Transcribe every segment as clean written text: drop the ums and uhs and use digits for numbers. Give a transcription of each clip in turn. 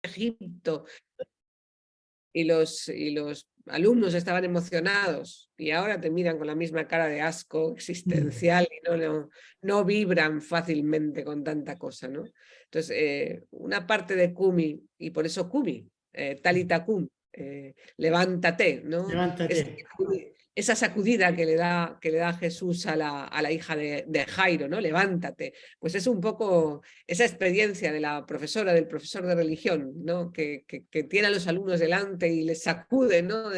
Egipto, y los alumnos estaban emocionados y ahora te miran con la misma cara de asco existencial y no vibran fácilmente con tanta cosa, ¿no? Entonces, una parte de Kumi, y por eso Kumi, Talita Kum, levántate, ¿no? Levántate. Esa sacudida que le da Jesús a la hija de Jairo, ¿no? Levántate. Pues es un poco esa experiencia de la profesora, del profesor de religión, ¿no? Que tiene a los alumnos delante y les sacude, ¿no?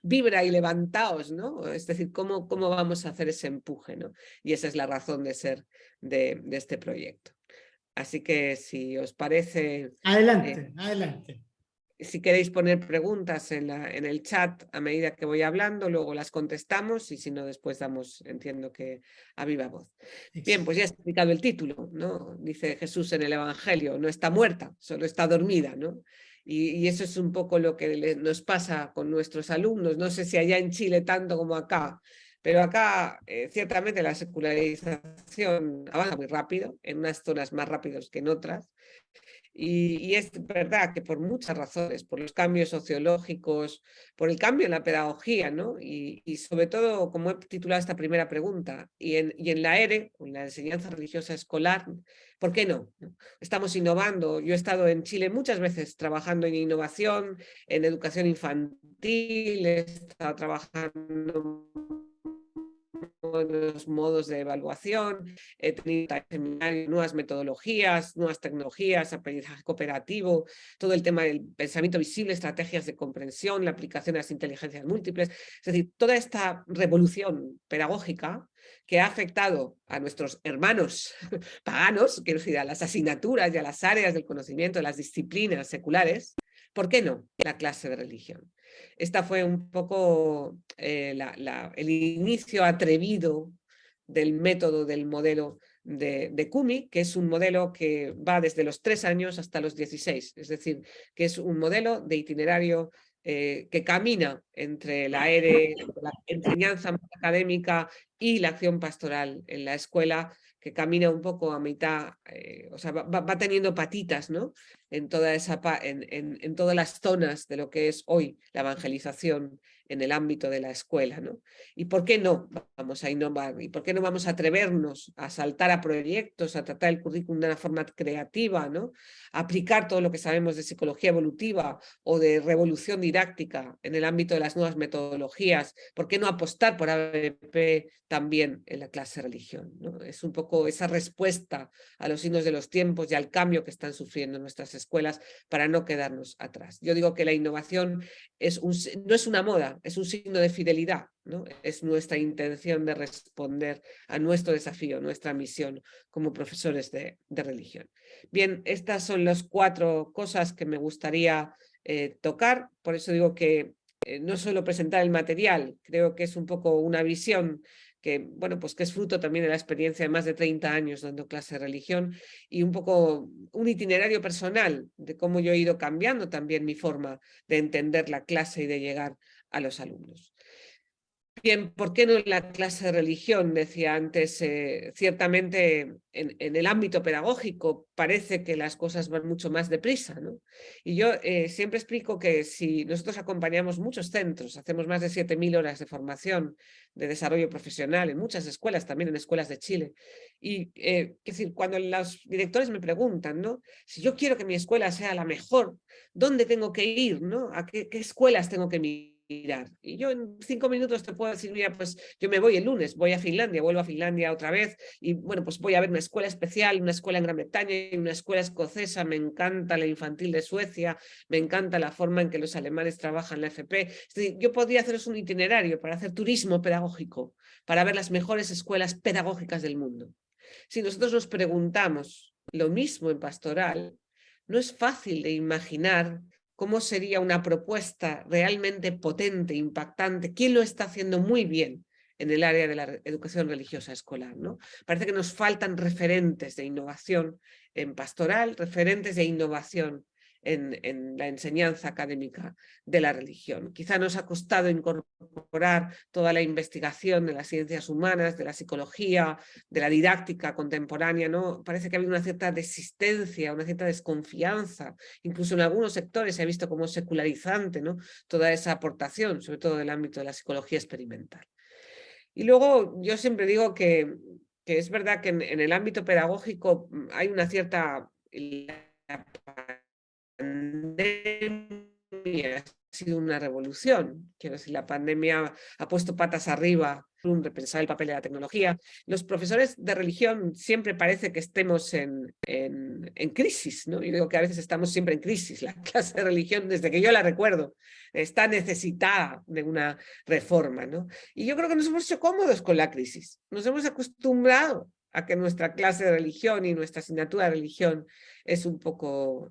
Vibra y levantaos, ¿no? Es decir, ¿cómo vamos a hacer ese empuje, ¿no? Y esa es la razón de ser de este proyecto. Así que si os parece, Adelante, adelante. si queréis poner preguntas en el chat a medida que voy hablando, luego las contestamos y si no, después damos, entiendo que a viva voz. Bien, pues ya he explicado el título, ¿no? Dice Jesús en el Evangelio, no está muerta, solo está dormida, ¿no? Y eso es un poco lo que nos pasa con nuestros alumnos. No sé si allá en Chile tanto como acá, pero acá ciertamente la secularización avanza muy rápido, en unas zonas más rápidos que en otras. Y es verdad que por muchas razones, por los cambios sociológicos, por el cambio en la pedagogía, ¿no? Y sobre todo, como he titulado esta primera pregunta, y en la ERE, en la enseñanza religiosa escolar, ¿por qué no? Estamos innovando. Yo he estado en Chile muchas veces trabajando en innovación, en educación infantil, he estado trabajando los modos de evaluación, he tenido seminarios, nuevas metodologías, nuevas tecnologías, aprendizaje cooperativo, todo el tema del pensamiento visible, estrategias de comprensión, la aplicación de las inteligencias múltiples, es decir, toda esta revolución pedagógica que ha afectado a nuestros hermanos paganos, quiero decir, a las asignaturas y a las áreas del conocimiento, a las disciplinas seculares, ¿por qué no la clase de religión? Esta fue un poco el inicio atrevido del método, del modelo de Kumi, que es un modelo que va desde los 3 años hasta los 16, es decir, que es un modelo de itinerario que camina entre la enseñanza académica y la acción pastoral en la escuela, que camina un poco a mitad, o sea, va teniendo patitas, ¿no? En todas las zonas de lo que es hoy la evangelización en el ámbito de la escuela, ¿no? ¿Y por qué no vamos a innovar? ¿Y por qué no vamos a atrevernos a saltar a proyectos, a tratar el currículum de una forma creativa, ¿no? A aplicar todo lo que sabemos de psicología evolutiva o de revolución didáctica en el ámbito de las nuevas metodologías? ¿Por qué no apostar por ABP también en la clase de religión, ¿no? Es un poco esa respuesta a los signos de los tiempos y al cambio que están sufriendo nuestras escuelas para no quedarnos atrás. Yo digo que la innovación no es una moda, es un signo de fidelidad, ¿no? Es nuestra intención de responder a nuestro desafío, nuestra misión como profesores de religión. Bien, estas son las 4 cosas que me gustaría tocar, por eso digo que no solo presentar el material, creo que es un poco una visión que, bueno, pues que es fruto también de la experiencia de más de 30 años dando clase de religión y un poco un itinerario personal de cómo yo he ido cambiando también mi forma de entender la clase y de llegar a los alumnos. Bien, ¿por qué no en la clase de religión? Decía antes, ciertamente en el ámbito pedagógico parece que las cosas van mucho más deprisa, ¿no? Y yo siempre explico que si nosotros acompañamos muchos centros, hacemos más de 7.000 horas de formación, de desarrollo profesional en muchas escuelas, también en escuelas de Chile, y es decir, cuando los directores me preguntan, ¿no? Si yo quiero que mi escuela sea la mejor, ¿dónde tengo que ir, ¿no? ¿A qué escuelas tengo que mirar? Y yo en 5 minutos te puedo decir, mira, pues yo me voy el lunes, voy a Finlandia, vuelvo a Finlandia otra vez y bueno, pues voy a ver una escuela especial, una escuela en Gran Bretaña y una escuela escocesa, me encanta la infantil de Suecia, me encanta la forma en que los alemanes trabajan la FP. Es decir, yo podría haceros un itinerario para hacer turismo pedagógico, para ver las mejores escuelas pedagógicas del mundo. Si nosotros nos preguntamos lo mismo en pastoral, no es fácil de imaginar cómo sería una propuesta realmente potente, impactante, quién lo está haciendo muy bien en el área de la educación religiosa escolar, ¿no? Parece que nos faltan referentes de innovación en pastoral, referentes de innovación en la enseñanza académica de la religión. Quizá nos ha costado incorporar toda la investigación de las ciencias humanas, de la psicología, de la didáctica contemporánea, ¿no? Parece que ha habido una cierta desistencia, una cierta desconfianza, incluso en algunos sectores se ha visto como secularizante, ¿no? Toda esa aportación, sobre todo del ámbito de la psicología experimental. Y luego yo siempre digo que es verdad que en el ámbito pedagógico hay una cierta... La pandemia ha sido una revolución. Quiero decir, la pandemia ha puesto patas arriba, repensar el papel de la tecnología. Los profesores de religión siempre parece que estemos en crisis, ¿no? Yo digo que a veces estamos siempre en crisis. La clase de religión, desde que yo la recuerdo, está necesitada de una reforma, ¿no? Y yo creo que nos hemos hecho cómodos con la crisis. Nos hemos acostumbrado a que nuestra clase de religión y nuestra asignatura de religión es un poco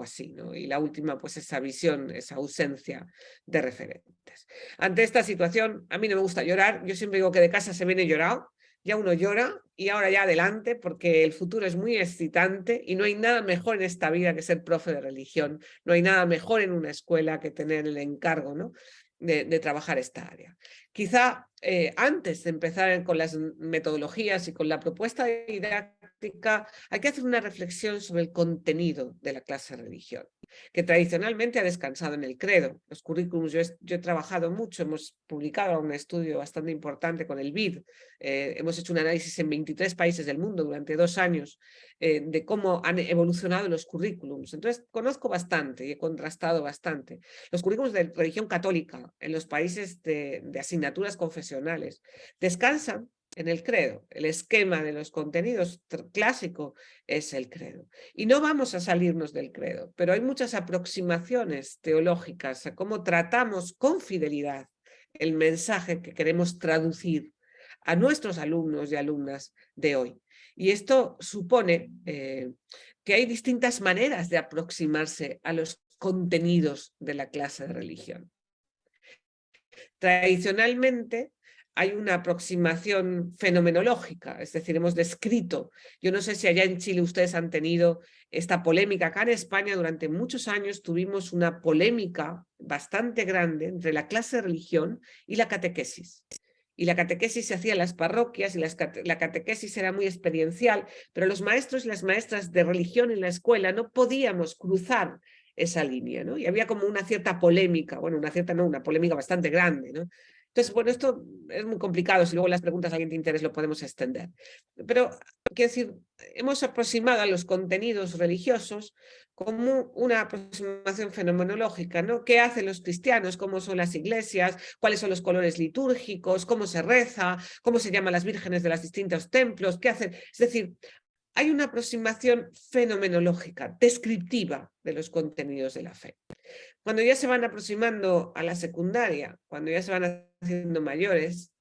así, ¿no? Y la última, pues esa visión, esa ausencia de referentes. Ante esta situación, a mí no me gusta llorar, yo siempre digo que de casa se viene llorado, ya uno llora y ahora ya adelante, porque el futuro es muy excitante y no hay nada mejor en esta vida que ser profe de religión, no hay nada mejor en una escuela que tener el encargo, ¿no? de trabajar esta área. Quizá antes de empezar con las metodologías y con la propuesta didáctica, hay que hacer una reflexión sobre el contenido de la clase de religión, que tradicionalmente ha descansado en el credo. Los currículums, yo he trabajado mucho, hemos publicado un estudio bastante importante con el BID, hemos hecho un análisis en 23 países del mundo durante 2 años de cómo han evolucionado los currículums. Entonces, conozco bastante y he contrastado bastante. Los currículums de religión católica en los países de asignaturas confesionales descansan en el credo. El esquema de los contenidos clásico es el credo. Y no vamos a salirnos del credo, pero hay muchas aproximaciones teológicas a cómo tratamos con fidelidad el mensaje que queremos traducir a nuestros alumnos y alumnas de hoy. Y esto supone que hay distintas maneras de aproximarse a los contenidos de la clase de religión. Tradicionalmente hay una aproximación fenomenológica, es decir, hemos descrito, yo no sé si allá en Chile ustedes han tenido esta polémica, acá en España durante muchos años tuvimos una polémica bastante grande entre la clase de religión y la catequesis. Y la catequesis se hacía en las parroquias y la catequesis era muy experiencial, pero los maestros y las maestras de religión en la escuela no podíamos cruzar esa línea, ¿no? Y había como una cierta polémica, bueno, una polémica bastante grande, ¿no? Entonces, bueno, esto es muy complicado, si luego las preguntas a alguien te interesa lo podemos extender. Pero, quiero decir, hemos aproximado a los contenidos religiosos como una aproximación fenomenológica, ¿no? ¿Qué hacen los cristianos? ¿Cómo son las iglesias? ¿Cuáles son los colores litúrgicos? ¿Cómo se reza? ¿Cómo se llaman las vírgenes de los distintos templos? ¿Qué hacen? Es decir, hay una aproximación fenomenológica, descriptiva de los contenidos de la fe. Cuando ya se van aproximando a la secundaria, cuando ya se van haciendo mayores,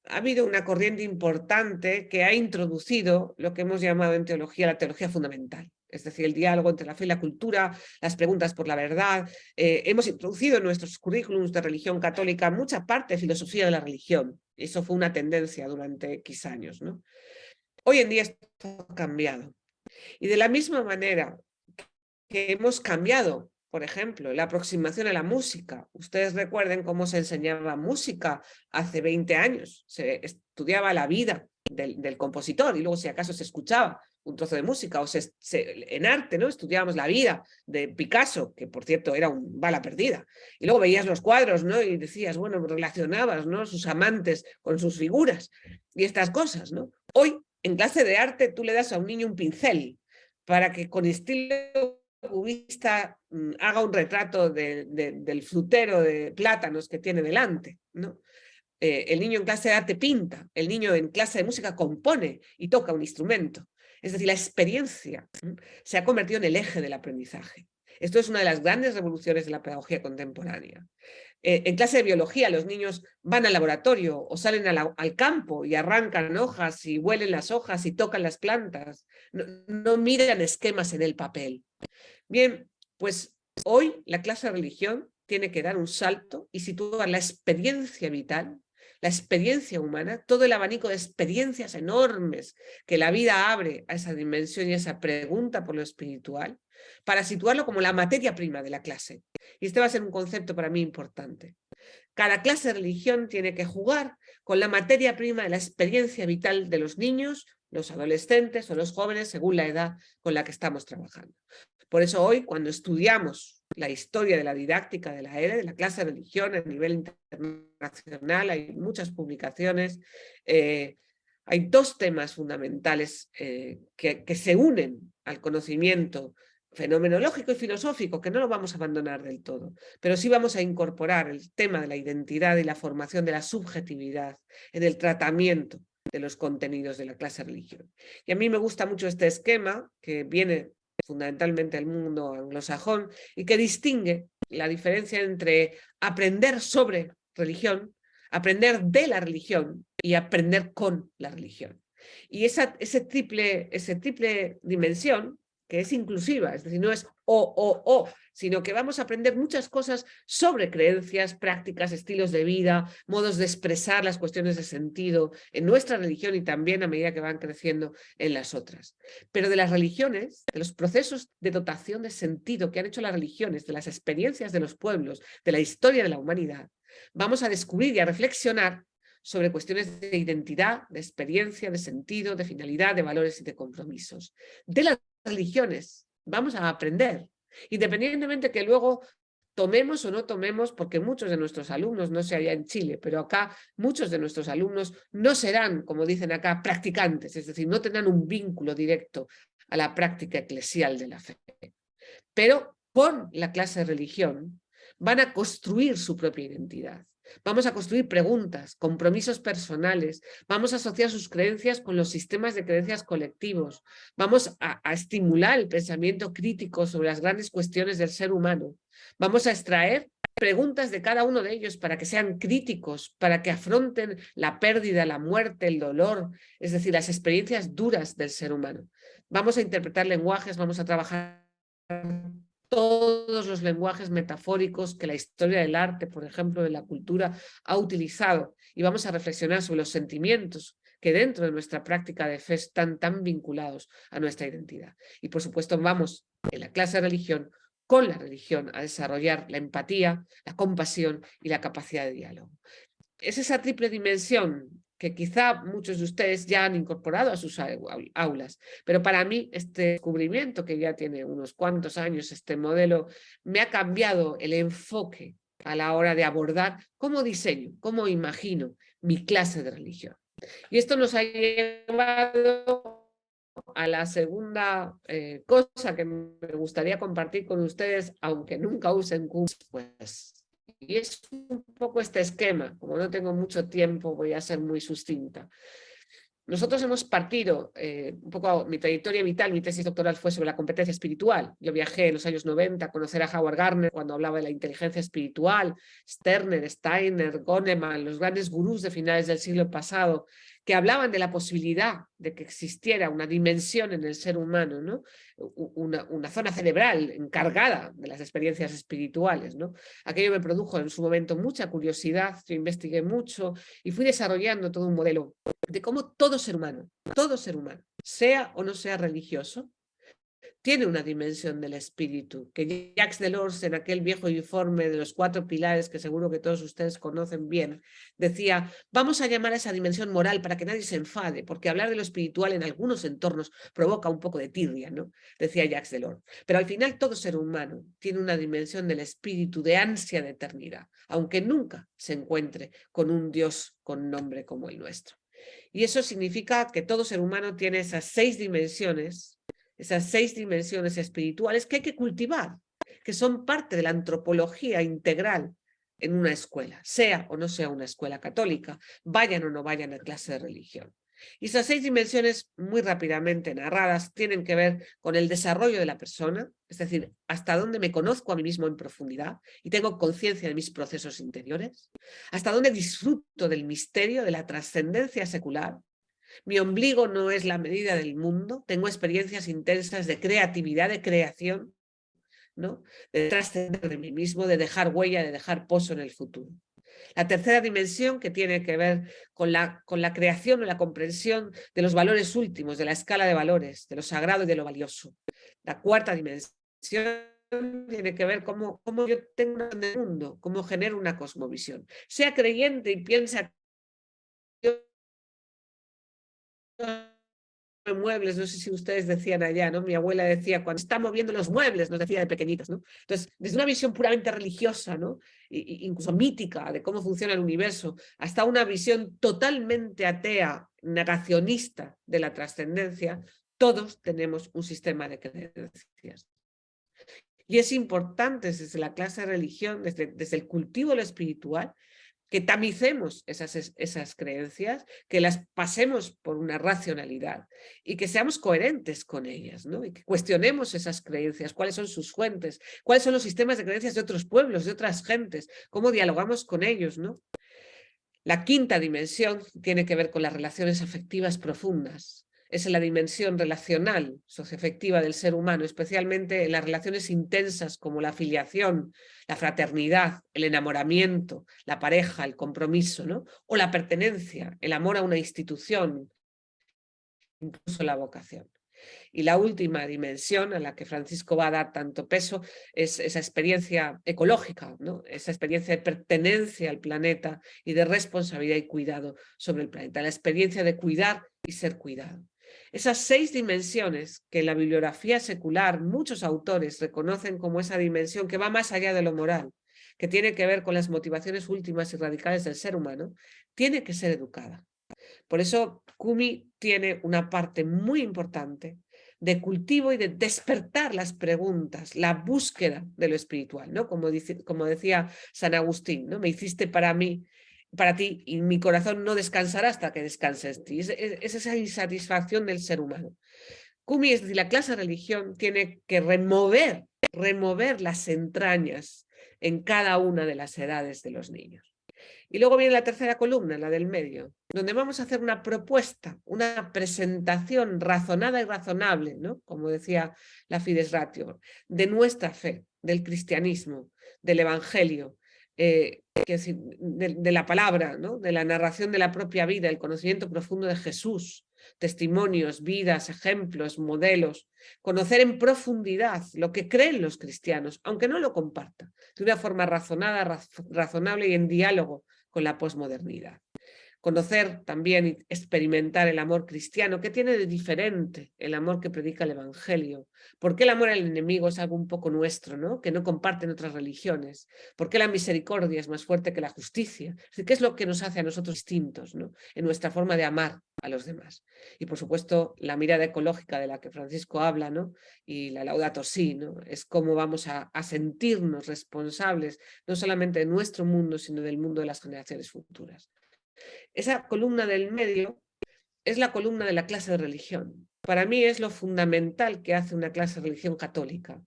ha habido una corriente importante que ha introducido lo que hemos llamado en teología la teología fundamental, es decir, el diálogo entre la fe y la cultura, las preguntas por la verdad. Hemos introducido en nuestros currículums de religión católica mucha parte de filosofía de la religión. Eso fue una tendencia durante X años, ¿no? Hoy en día esto ha cambiado. Y de la misma manera que hemos cambiado, por ejemplo, la aproximación a la música. Ustedes recuerden cómo se enseñaba música hace 20 años. Se estudiaba la vida del compositor y luego si acaso se escuchaba un trozo de música o en arte, ¿no? Estudiábamos la vida de Picasso, que por cierto era un bala perdida. Y luego veías los cuadros, ¿no? Y decías, bueno, relacionabas, ¿no? Sus amantes con sus figuras y estas cosas, ¿no? Hoy, en clase de arte, tú le das a un niño un pincel para que con estilo cubista haga un retrato del frutero de plátanos que tiene delante, ¿no? El niño en clase de arte pinta, el niño en clase de música compone y toca un instrumento. Es decir, la experiencia se ha convertido en el eje del aprendizaje. Esto es una de las grandes revoluciones de la pedagogía contemporánea. En clase de biología los niños van al laboratorio o salen al campo y arrancan hojas y huelen las hojas y tocan las plantas. No miran esquemas en el papel. Bien, pues hoy la clase de religión tiene que dar un salto y situar la experiencia vital, la experiencia humana, todo el abanico de experiencias enormes que la vida abre a esa dimensión y esa pregunta por lo espiritual, para situarlo como la materia prima de la clase. Y este va a ser un concepto para mí importante. Cada clase de religión tiene que jugar con la materia prima de la experiencia vital de los niños, los adolescentes o los jóvenes, según la edad con la que estamos trabajando. Por eso hoy, cuando estudiamos la historia de la didáctica de la ERE, de la clase de religión a nivel internacional, hay muchas publicaciones, hay dos temas fundamentales que se unen al conocimiento fenomenológico y filosófico, que no lo vamos a abandonar del todo, pero sí vamos a incorporar el tema de la identidad y la formación de la subjetividad en el tratamiento de los contenidos de la clase de religión. Y a mí me gusta mucho este esquema, que viene fundamentalmente del mundo anglosajón, y que distingue la diferencia entre aprender sobre religión, aprender de la religión y aprender con la religión. Y esa triple dimensión, que es inclusiva, es decir, no es o, sino que vamos a aprender muchas cosas sobre creencias, prácticas, estilos de vida, modos de expresar las cuestiones de sentido en nuestra religión y también a medida que van creciendo en las otras. Pero de las religiones, de los procesos de dotación de sentido que han hecho las religiones, de las experiencias de los pueblos, de la historia de la humanidad, vamos a descubrir y a reflexionar sobre cuestiones de identidad, de experiencia, de sentido, de finalidad, de valores y de compromisos. De las religiones vamos a aprender, independientemente que luego tomemos o no tomemos, porque muchos de nuestros alumnos, no sé allá en Chile, pero acá muchos de nuestros alumnos no serán, como dicen acá, practicantes, es decir, no tendrán un vínculo directo a la práctica eclesial de la fe. Pero con la clase de religión van a construir su propia identidad. Vamos a construir preguntas, compromisos personales, vamos a asociar sus creencias con los sistemas de creencias colectivos, vamos a estimular el pensamiento crítico sobre las grandes cuestiones del ser humano, vamos a extraer preguntas de cada uno de ellos para que sean críticos, para que afronten la pérdida, la muerte, el dolor, es decir, las experiencias duras del ser humano. Vamos a interpretar lenguajes, vamos a trabajar todos los lenguajes metafóricos que la historia del arte, por ejemplo, de la cultura, ha utilizado, y vamos a reflexionar sobre los sentimientos que dentro de nuestra práctica de fe están tan vinculados a nuestra identidad. Y por supuesto vamos en la clase de religión con la religión a desarrollar la empatía, la compasión y la capacidad de diálogo. Es esa triple dimensión que quizá muchos de ustedes ya han incorporado a sus aulas, pero para mí este descubrimiento, que ya tiene unos cuantos años, este modelo, me ha cambiado el enfoque a la hora de abordar cómo diseño, cómo imagino mi clase de religión. Y esto nos ha llevado a la segunda cosa que me gustaría compartir con ustedes, aunque nunca usen cursos, pues. Y es un poco este esquema. Como no tengo mucho tiempo, voy a ser muy sucinta. Nosotros hemos partido, un poco mi trayectoria vital, mi tesis doctoral fue sobre la competencia espiritual. Yo viajé en los años 90 a conocer a Howard Gardner cuando hablaba de la inteligencia espiritual, Sterner, Steiner, Goneman, los grandes gurús de finales del siglo pasado, que hablaban de la posibilidad de que existiera una dimensión en el ser humano, ¿no? Una zona cerebral encargada de las experiencias espirituales, ¿no? Aquello me produjo en su momento mucha curiosidad, yo investigué mucho y fui desarrollando todo un modelo de cómo todo ser humano, sea o no sea religioso, tiene una dimensión del espíritu, que Jacques Delors, en aquel viejo informe de los 4 pilares que seguro que todos ustedes conocen bien, decía, vamos a llamar a esa dimensión moral para que nadie se enfade, porque hablar de lo espiritual en algunos entornos provoca un poco de tirria, ¿no? Decía Jacques Delors. Pero al final todo ser humano tiene una dimensión del espíritu, de ansia de eternidad, aunque nunca se encuentre con un Dios con nombre como el nuestro. Y eso significa que todo ser humano tiene esas 6 dimensiones espirituales que hay que cultivar, que son parte de la antropología integral en una escuela, sea o no sea una escuela católica, vayan o no vayan a clase de religión. Y esas 6 dimensiones, muy rápidamente narradas, tienen que ver con el desarrollo de la persona, es decir, hasta dónde me conozco a mí mismo en profundidad y tengo conciencia de mis procesos interiores, hasta dónde disfruto del misterio de la trascendencia secular. Mi ombligo no es la medida del mundo, tengo experiencias intensas de creatividad, de creación, ¿no? De trascender de mí mismo, de dejar huella, de dejar pozo en el futuro. La tercera dimensión, que tiene que ver con la creación o la comprensión de los valores últimos, de la escala de valores, de lo sagrado y de lo valioso. La cuarta dimensión, tiene que ver cómo yo tengo un mundo, cómo genero una cosmovisión. Sea creyente y piensa muebles, no sé si ustedes decían allá, ¿no? Mi abuela decía, cuando está moviendo los muebles, nos decía de pequeñitas, ¿no? Entonces, desde una visión puramente religiosa, ¿no? Incluso mítica de cómo funciona el universo, hasta una visión totalmente atea, negacionista de la trascendencia, todos tenemos un sistema de creencias. Y es importante desde la clase de religión, desde el cultivo de lo espiritual, que tamicemos esas creencias, que las pasemos por una racionalidad y que seamos coherentes con ellas, ¿no? Y que cuestionemos esas creencias, cuáles son sus fuentes, cuáles son los sistemas de creencias de otros pueblos, de otras gentes, cómo dialogamos con ellos, ¿no? La quinta dimensión tiene que ver con las relaciones afectivas profundas. Es la dimensión relacional, socioafectiva del ser humano, especialmente en las relaciones intensas como la afiliación, la fraternidad, el enamoramiento, la pareja, el compromiso, ¿no? O la pertenencia, el amor a una institución, incluso la vocación. Y la última dimensión a la que Francisco va a dar tanto peso es esa experiencia ecológica, ¿no? Esa experiencia de pertenencia al planeta y de responsabilidad y cuidado sobre el planeta, la experiencia de cuidar y ser cuidado. Esas 6 dimensiones que en la bibliografía secular muchos autores reconocen como esa dimensión que va más allá de lo moral, que tiene que ver con las motivaciones últimas y radicales del ser humano, tiene que ser educada. Por eso Kumi tiene una parte muy importante de cultivo y de despertar las preguntas, la búsqueda de lo espiritual, ¿no? Como decía San Agustín, ¿no? Me hiciste para ti, y mi corazón no descansará hasta que descanses en ti. Es esa insatisfacción del ser humano. Kumi, es decir, la clase de religión, tiene que remover las entrañas en cada una de las edades de los niños. Y luego viene la tercera columna, la del medio, donde vamos a hacer una propuesta, una presentación razonada y razonable, ¿no? Como decía la Fides Ratio, de nuestra fe, del cristianismo, del evangelio, de la palabra, ¿no? De la narración de la propia vida, el conocimiento profundo de Jesús, testimonios, vidas, ejemplos, modelos, conocer en profundidad lo que creen los cristianos, aunque no lo compartan, de una forma razonada, razonable y en diálogo con la posmodernidad. Conocer también y experimentar el amor cristiano. ¿Qué tiene de diferente el amor que predica el Evangelio? ¿Por qué el amor al enemigo es algo un poco nuestro, ¿no? Que no comparten otras religiones? ¿Por qué la misericordia es más fuerte que la justicia? ¿Qué es lo que nos hace a nosotros distintos, ¿no? En nuestra forma de amar a los demás? Y por supuesto la mirada ecológica de la que Francisco habla, ¿no? Y la Laudato Si, ¿no? Es cómo vamos a sentirnos responsables no solamente de nuestro mundo, sino del mundo de las generaciones futuras. Esa columna del medio es la columna de la clase de religión. Para mí es lo fundamental que hace una clase de religión católica,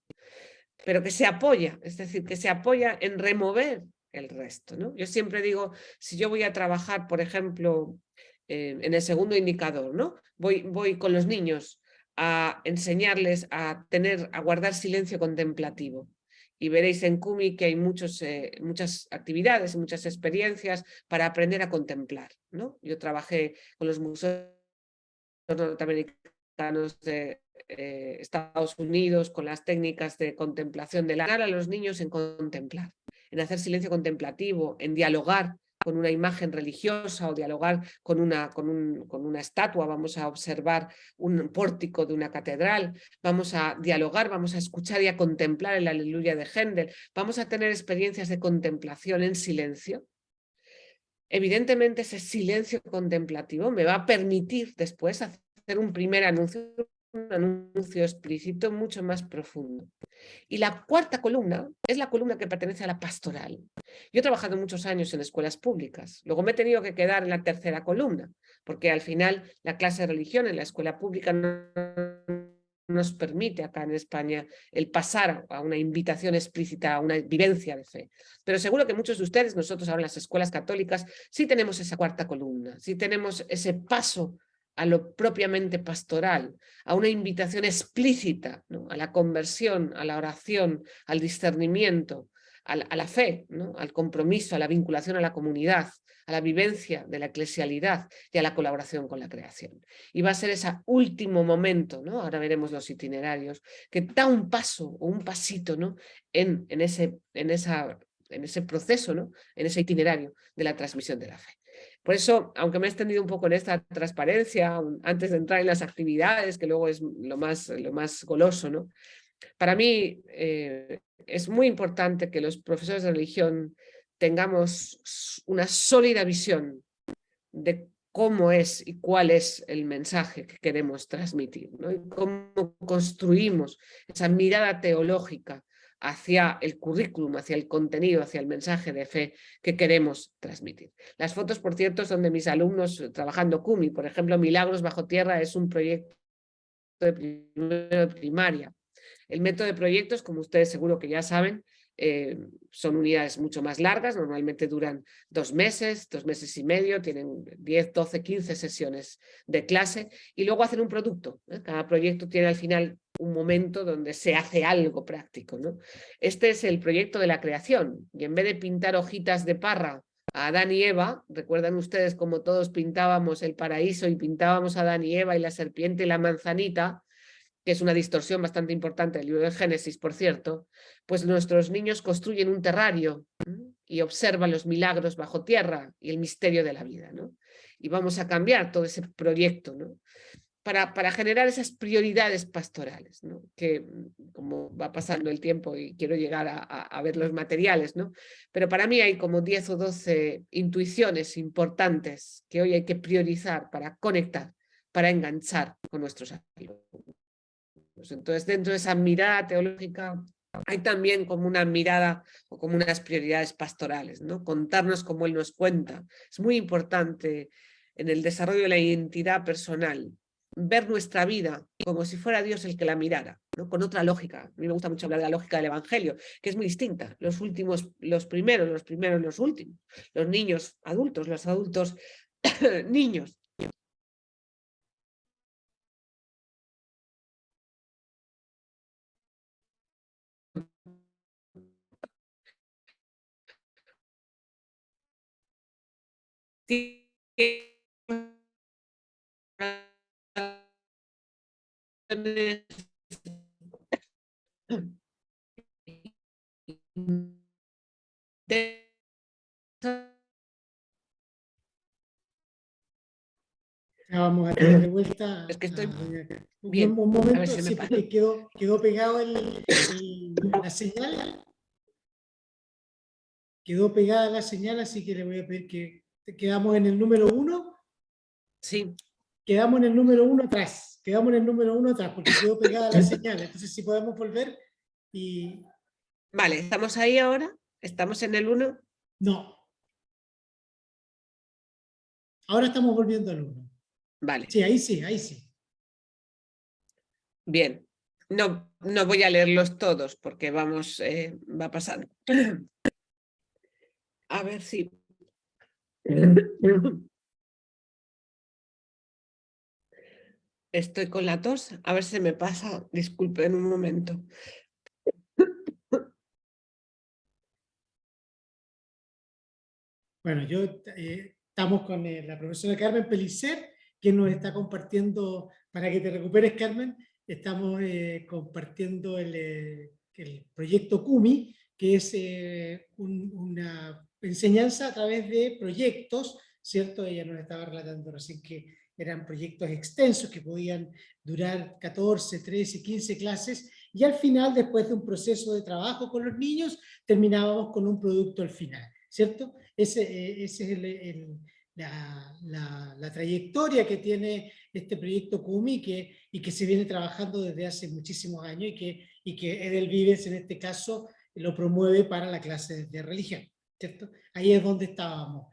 pero que se apoya, es decir, que se apoya en remover el resto, ¿no? Yo siempre digo, si yo voy a trabajar, por ejemplo, en el segundo indicador, ¿no? Voy con los niños a enseñarles a guardar silencio contemplativo. Y veréis en Kumi que hay muchas actividades y muchas experiencias para aprender a contemplar, ¿no? Yo trabajé con los museos norteamericanos de Estados Unidos con las técnicas de contemplación de a los niños en contemplar, en hacer silencio contemplativo, en dialogar con una imagen religiosa o dialogar con una estatua, vamos a observar un pórtico de una catedral, vamos a dialogar, vamos a escuchar y a contemplar el Aleluya de Händel, vamos a tener experiencias de contemplación en silencio. Evidentemente ese silencio contemplativo me va a permitir después hacer un primer anuncio, un anuncio explícito mucho más profundo. Y la cuarta columna es la columna que pertenece a la pastoral. Yo he trabajado muchos años en escuelas públicas, luego me he tenido que quedar en la tercera columna, porque al final la clase de religión en la escuela pública no nos permite acá en España el pasar a una invitación explícita, a una vivencia de fe. Pero seguro que muchos de ustedes, nosotros ahora en las escuelas católicas, sí tenemos esa cuarta columna, sí tenemos ese paso a lo propiamente pastoral, a una invitación explícita, ¿no? A la conversión, a la oración, al discernimiento, a la fe, ¿no? Al compromiso, a la vinculación a la comunidad, a la vivencia de la eclesialidad y a la colaboración con la creación. Y va a ser ese último momento, ¿no? Ahora veremos los itinerarios, que da un paso o un pasito, ¿no? en ese proceso, ¿no? En ese itinerario de la transmisión de la fe. Por eso, aunque me he extendido un poco en esta transparencia, antes de entrar en las actividades, que luego es lo más goloso, ¿no? Para mí es muy importante que los profesores de religión tengamos una sólida visión de cómo es y cuál es el mensaje que queremos transmitir, ¿no? Y cómo construimos esa mirada teológica hacia el currículum, hacia el contenido, hacia el mensaje de fe que queremos transmitir. Las fotos, por cierto, son de mis alumnos trabajando CUMI. Por ejemplo, Milagros Bajo Tierra es un proyecto de primero de primaria. El método de proyectos, como ustedes seguro que ya saben, son unidades mucho más largas, normalmente duran 2 meses, 2 meses y medio, tienen 10, 12, 15 sesiones de clase y luego hacen un producto. Cada proyecto tiene al final un momento donde se hace algo práctico, ¿no? Este es el proyecto de la creación y en vez de pintar hojitas de parra a Adán y Eva, recuerdan ustedes cómo todos pintábamos el paraíso y pintábamos a Adán y Eva y la serpiente y la manzanita, que es una distorsión bastante importante del libro de Génesis, por cierto, pues nuestros niños construyen un terrario y observan los milagros bajo tierra y el misterio de la vida, ¿no? Y vamos a cambiar todo ese proyecto, ¿no? Para generar esas prioridades pastorales, ¿no? Que como va pasando el tiempo y quiero llegar a ver los materiales, ¿no? Pero para mí hay como 10 o 12 intuiciones importantes que hoy hay que priorizar para conectar, para enganchar con nuestros alumnos. Entonces, dentro de esa mirada teológica hay también como una mirada o como unas prioridades pastorales, ¿no? Contarnos como Él nos cuenta. Es muy importante en el desarrollo de la identidad personal ver nuestra vida como si fuera Dios el que la mirara, ¿no? Con otra lógica. A mí me gusta mucho hablar de la lógica del Evangelio, que es muy distinta. Los últimos, los primeros, los últimos. Los niños adultos, los adultos niños. Ya vamos a tener de vuelta Es que estoy un bien. A ver momento, si me sí, pasa. porque quedó pegado la señal. Quedó pegada la señal, así que le voy a pedir que quedamos en el número 1. Sí. Quedamos en el número 1 atrás. Quedamos en el número 1 atrás porque quedó pegada la señal. Entonces, si podemos volver y... Vale, ¿estamos ahí ahora? ¿Estamos en el 1? No. Ahora estamos volviendo al 1. Vale. Sí, ahí sí, ahí sí. Bien. No voy a leerlos todos porque vamos, va pasando. A ver si... Estoy con la tos, a ver si me pasa. Disculpen un momento. Bueno, estamos con la profesora Carmen Pellicer, que nos está compartiendo, para que te recuperes, Carmen, estamos compartiendo el proyecto CUMI, que es una enseñanza a través de proyectos, ¿cierto? Ella nos estaba relatando recién que eran proyectos extensos que podían durar 14, 13, 15 clases, y al final, después de un proceso de trabajo con los niños, terminábamos con un producto al final, ¿cierto? Ese es la trayectoria que tiene este proyecto CUMI y que se viene trabajando desde hace muchísimos años y que Edelvives en este caso lo promueve para la clase de religión, ¿cierto? Ahí es donde estábamos.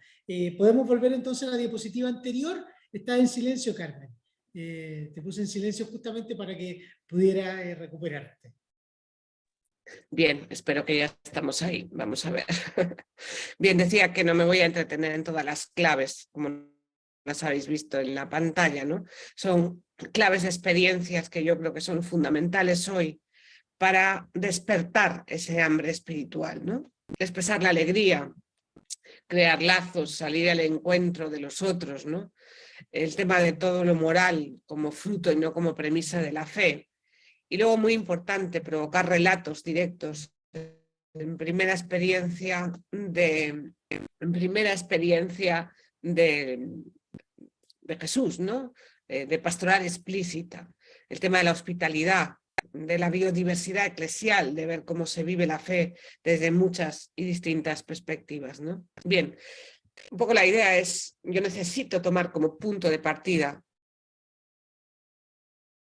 ¿Podemos volver entonces a la diapositiva anterior? Está en silencio, Carmen. Te puse en silencio justamente para que pudiera recuperarte. Bien, espero que ya estamos ahí. Vamos a ver. Bien, decía que no me voy a entretener en todas las claves, como las habéis visto en la pantalla, ¿no? Son claves de experiencias que yo creo que son fundamentales hoy para despertar ese hambre espiritual, ¿no? expresar la alegría, crear lazos, salir al encuentro de los otros, ¿no? El tema de todo lo moral como fruto y no como premisa de la fe. Y luego, muy importante, provocar relatos directos en primera experiencia de Jesús, ¿no? De pastoral explícita. El tema de la hospitalidad, de la biodiversidad eclesial, de ver cómo se vive la fe desde muchas y distintas perspectivas, ¿no? Bien, un poco la idea es, yo necesito tomar como punto de partida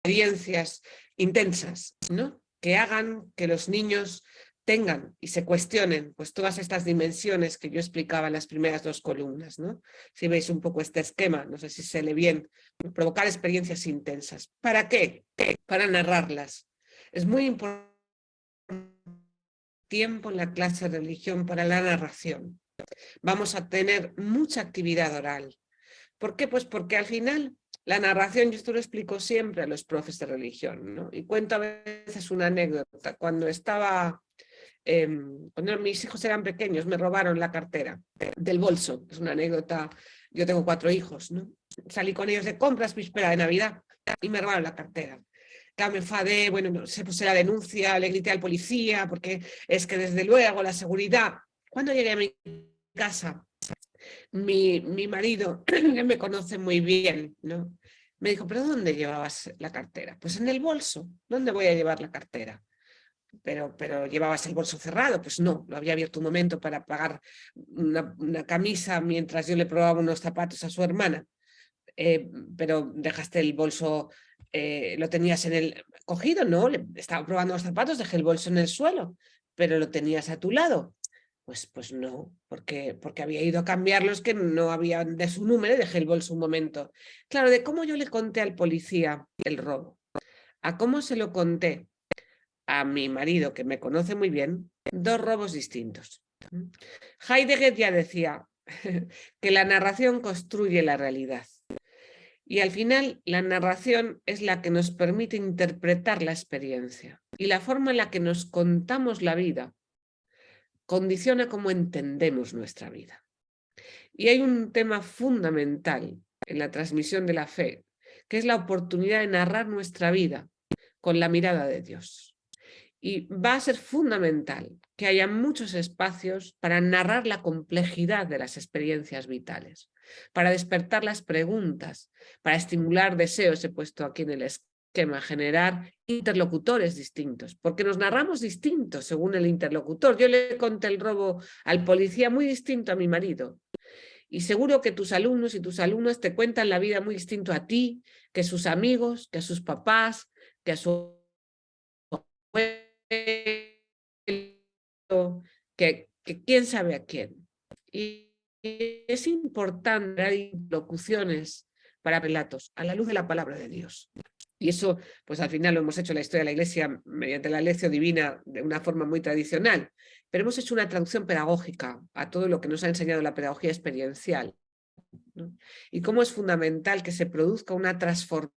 experiencias intensas, ¿no? Que hagan que los niños tengan y se cuestionen pues todas estas dimensiones que yo explicaba en las primeras dos columnas, ¿no? Si veis un poco este esquema, no sé si se lee bien, provocar experiencias intensas. ¿Para qué? Para narrarlas. Es muy importante tiempo en la clase de religión para la narración. Vamos a tener mucha actividad oral. ¿Por qué? Pues porque al final la narración, yo esto lo explico siempre a los profes de religión, ¿no? Y cuento a veces una anécdota. Cuando mis hijos eran pequeños, me robaron la cartera del bolso. Es una anécdota, yo tengo 4 hijos, ¿no? Salí con ellos de compras, víspera de Navidad, y me robaron la cartera. Claro, me enfadé, bueno, no, se puse la denuncia, le grité al policía, porque es que desde luego la seguridad. Cuando llegué a mi casa, mi marido, que me conoce muy bien, ¿no? Me dijo, ¿pero dónde llevabas la cartera? Pues en el bolso. ¿Dónde voy a llevar la cartera? Pero ¿llevabas el bolso cerrado? Pues no, lo había abierto un momento para pagar una camisa mientras yo le probaba unos zapatos a su hermana. Pero dejaste el bolso, lo tenías en el cogido, ¿no? Estaba probando los zapatos, dejé el bolso en el suelo, pero lo tenías a tu lado. Pues no, porque había ido a cambiarlos que no habían de su número y dejé el bolso un momento. Claro, de cómo yo le conté al policía el robo, a cómo se lo conté a mi marido, que me conoce muy bien, 2 robos distintos. Heidegger ya decía que la narración construye la realidad. Y al final la narración es la que nos permite interpretar la experiencia. Y la forma en la que nos contamos la vida condiciona cómo entendemos nuestra vida. Y hay un tema fundamental en la transmisión de la fe, que es la oportunidad de narrar nuestra vida con la mirada de Dios. Y va a ser fundamental que haya muchos espacios para narrar la complejidad de las experiencias vitales, para despertar las preguntas, para estimular deseos, he puesto aquí en el esquema, generar interlocutores distintos, porque nos narramos distintos según el interlocutor. Yo le conté el robo al policía muy distinto a mi marido. Y seguro que tus alumnos y tus alumnas te cuentan la vida muy distinto a ti, que sus amigos, que a sus papás, que a su que quién sabe a quién. Y es importante dar locuciones para relatos a la luz de la palabra de Dios. Y eso, pues al final lo hemos hecho en la historia de la Iglesia mediante la lección divina de una forma muy tradicional, pero hemos hecho una traducción pedagógica a todo lo que nos ha enseñado la pedagogía experiencial, ¿no? Y cómo es fundamental que se produzca una transformación.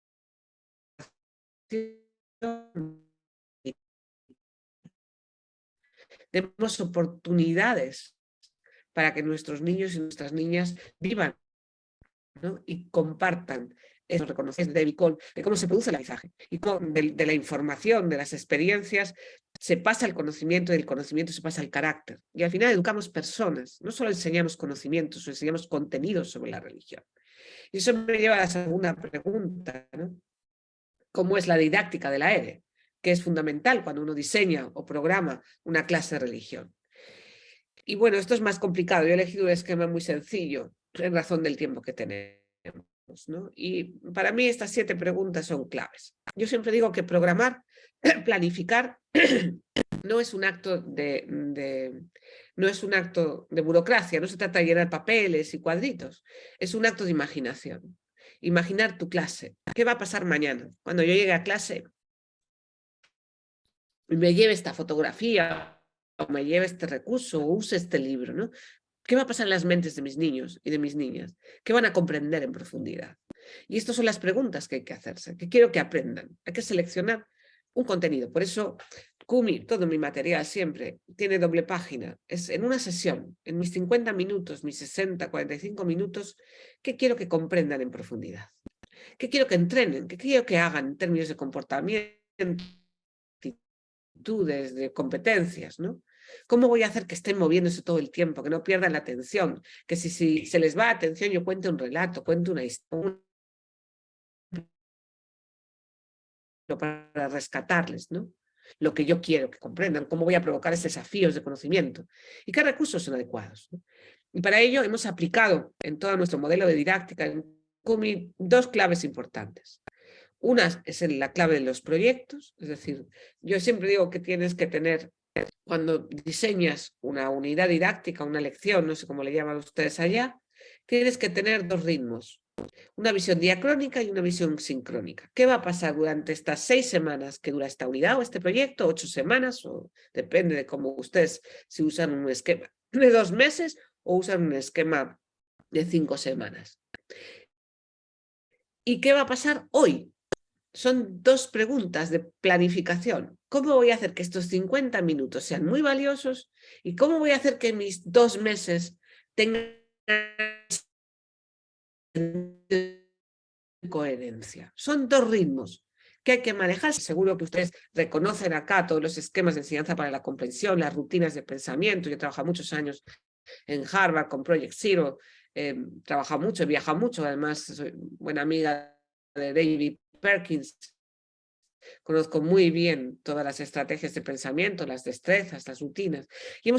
Tenemos oportunidades para que nuestros niños y nuestras niñas vivan, ¿no? Y compartan eso, reconocer de David Cole, de cómo se produce el aprendizaje y cómo de la información, de las experiencias, se pasa el conocimiento y del conocimiento se pasa el carácter. Y al final educamos personas, no solo enseñamos conocimientos, enseñamos contenidos sobre la religión. Y eso me lleva a la segunda pregunta, ¿no? ¿Cómo es la didáctica de la ERE? Que es fundamental cuando uno diseña o programa una clase de religión. Y bueno, esto es más complicado. Yo he elegido un esquema muy sencillo en razón del tiempo que tenemos, ¿no? Y para mí estas 7 preguntas son claves. Yo siempre digo que programar, planificar, no es un acto no es un acto de burocracia, no se trata de llenar papeles y cuadritos, es un acto de imaginación. Imaginar tu clase. ¿Qué va a pasar mañana? Cuando yo llegue a clase y me lleve esta fotografía o me lleve este recurso o use este libro, ¿no? ¿Qué va a pasar en las mentes de mis niños y de mis niñas? ¿Qué van a comprender en profundidad? Y estas son las preguntas que hay que hacerse, que quiero que aprendan. Hay que seleccionar un contenido. Por eso Kumi, todo mi material siempre, tiene doble página. Es en una sesión, en mis 50 minutos, mis 60, 45 minutos, ¿qué quiero que comprendan en profundidad? ¿Qué quiero que entrenen? ¿Qué quiero que hagan en términos de comportamiento, actitudes, de competencias, ¿no? ¿Cómo voy a hacer que estén moviéndose todo el tiempo, que no pierdan la atención? Que si se les va la atención, yo cuente un relato, cuente una historia para rescatarles, ¿no? Lo que yo quiero que comprendan, cómo voy a provocar esos desafíos de conocimiento y qué recursos son adecuados, ¿no? Y para ello hemos aplicado en todo nuestro modelo de didáctica en Kumi 2 claves importantes. Una es la clave de los proyectos, es decir, yo siempre digo que tienes que tener, cuando diseñas una unidad didáctica, una lección, no sé cómo le llaman ustedes allá, tienes que tener 2 ritmos. Una visión diacrónica y una visión sincrónica. ¿Qué va a pasar durante estas 6 semanas que dura esta unidad o este proyecto? 8 semanas, o depende de cómo ustedes, si usan un esquema de 2 meses o usan un esquema de 5 semanas. ¿Y qué va a pasar hoy? Son 2 preguntas de planificación. ¿Cómo voy a hacer que estos 50 minutos sean muy valiosos? ¿Y cómo voy a hacer que mis 2 meses tengan coherencia? Son 2 ritmos que hay que manejar. Seguro que ustedes reconocen acá todos los esquemas de enseñanza para la comprensión, las rutinas de pensamiento. Yo he trabajado muchos años en Harvard con Project Zero, he trabajado mucho, he viajado mucho, además soy buena amiga de David Perkins. Conozco muy bien todas las estrategias de pensamiento, las destrezas, las rutinas. Y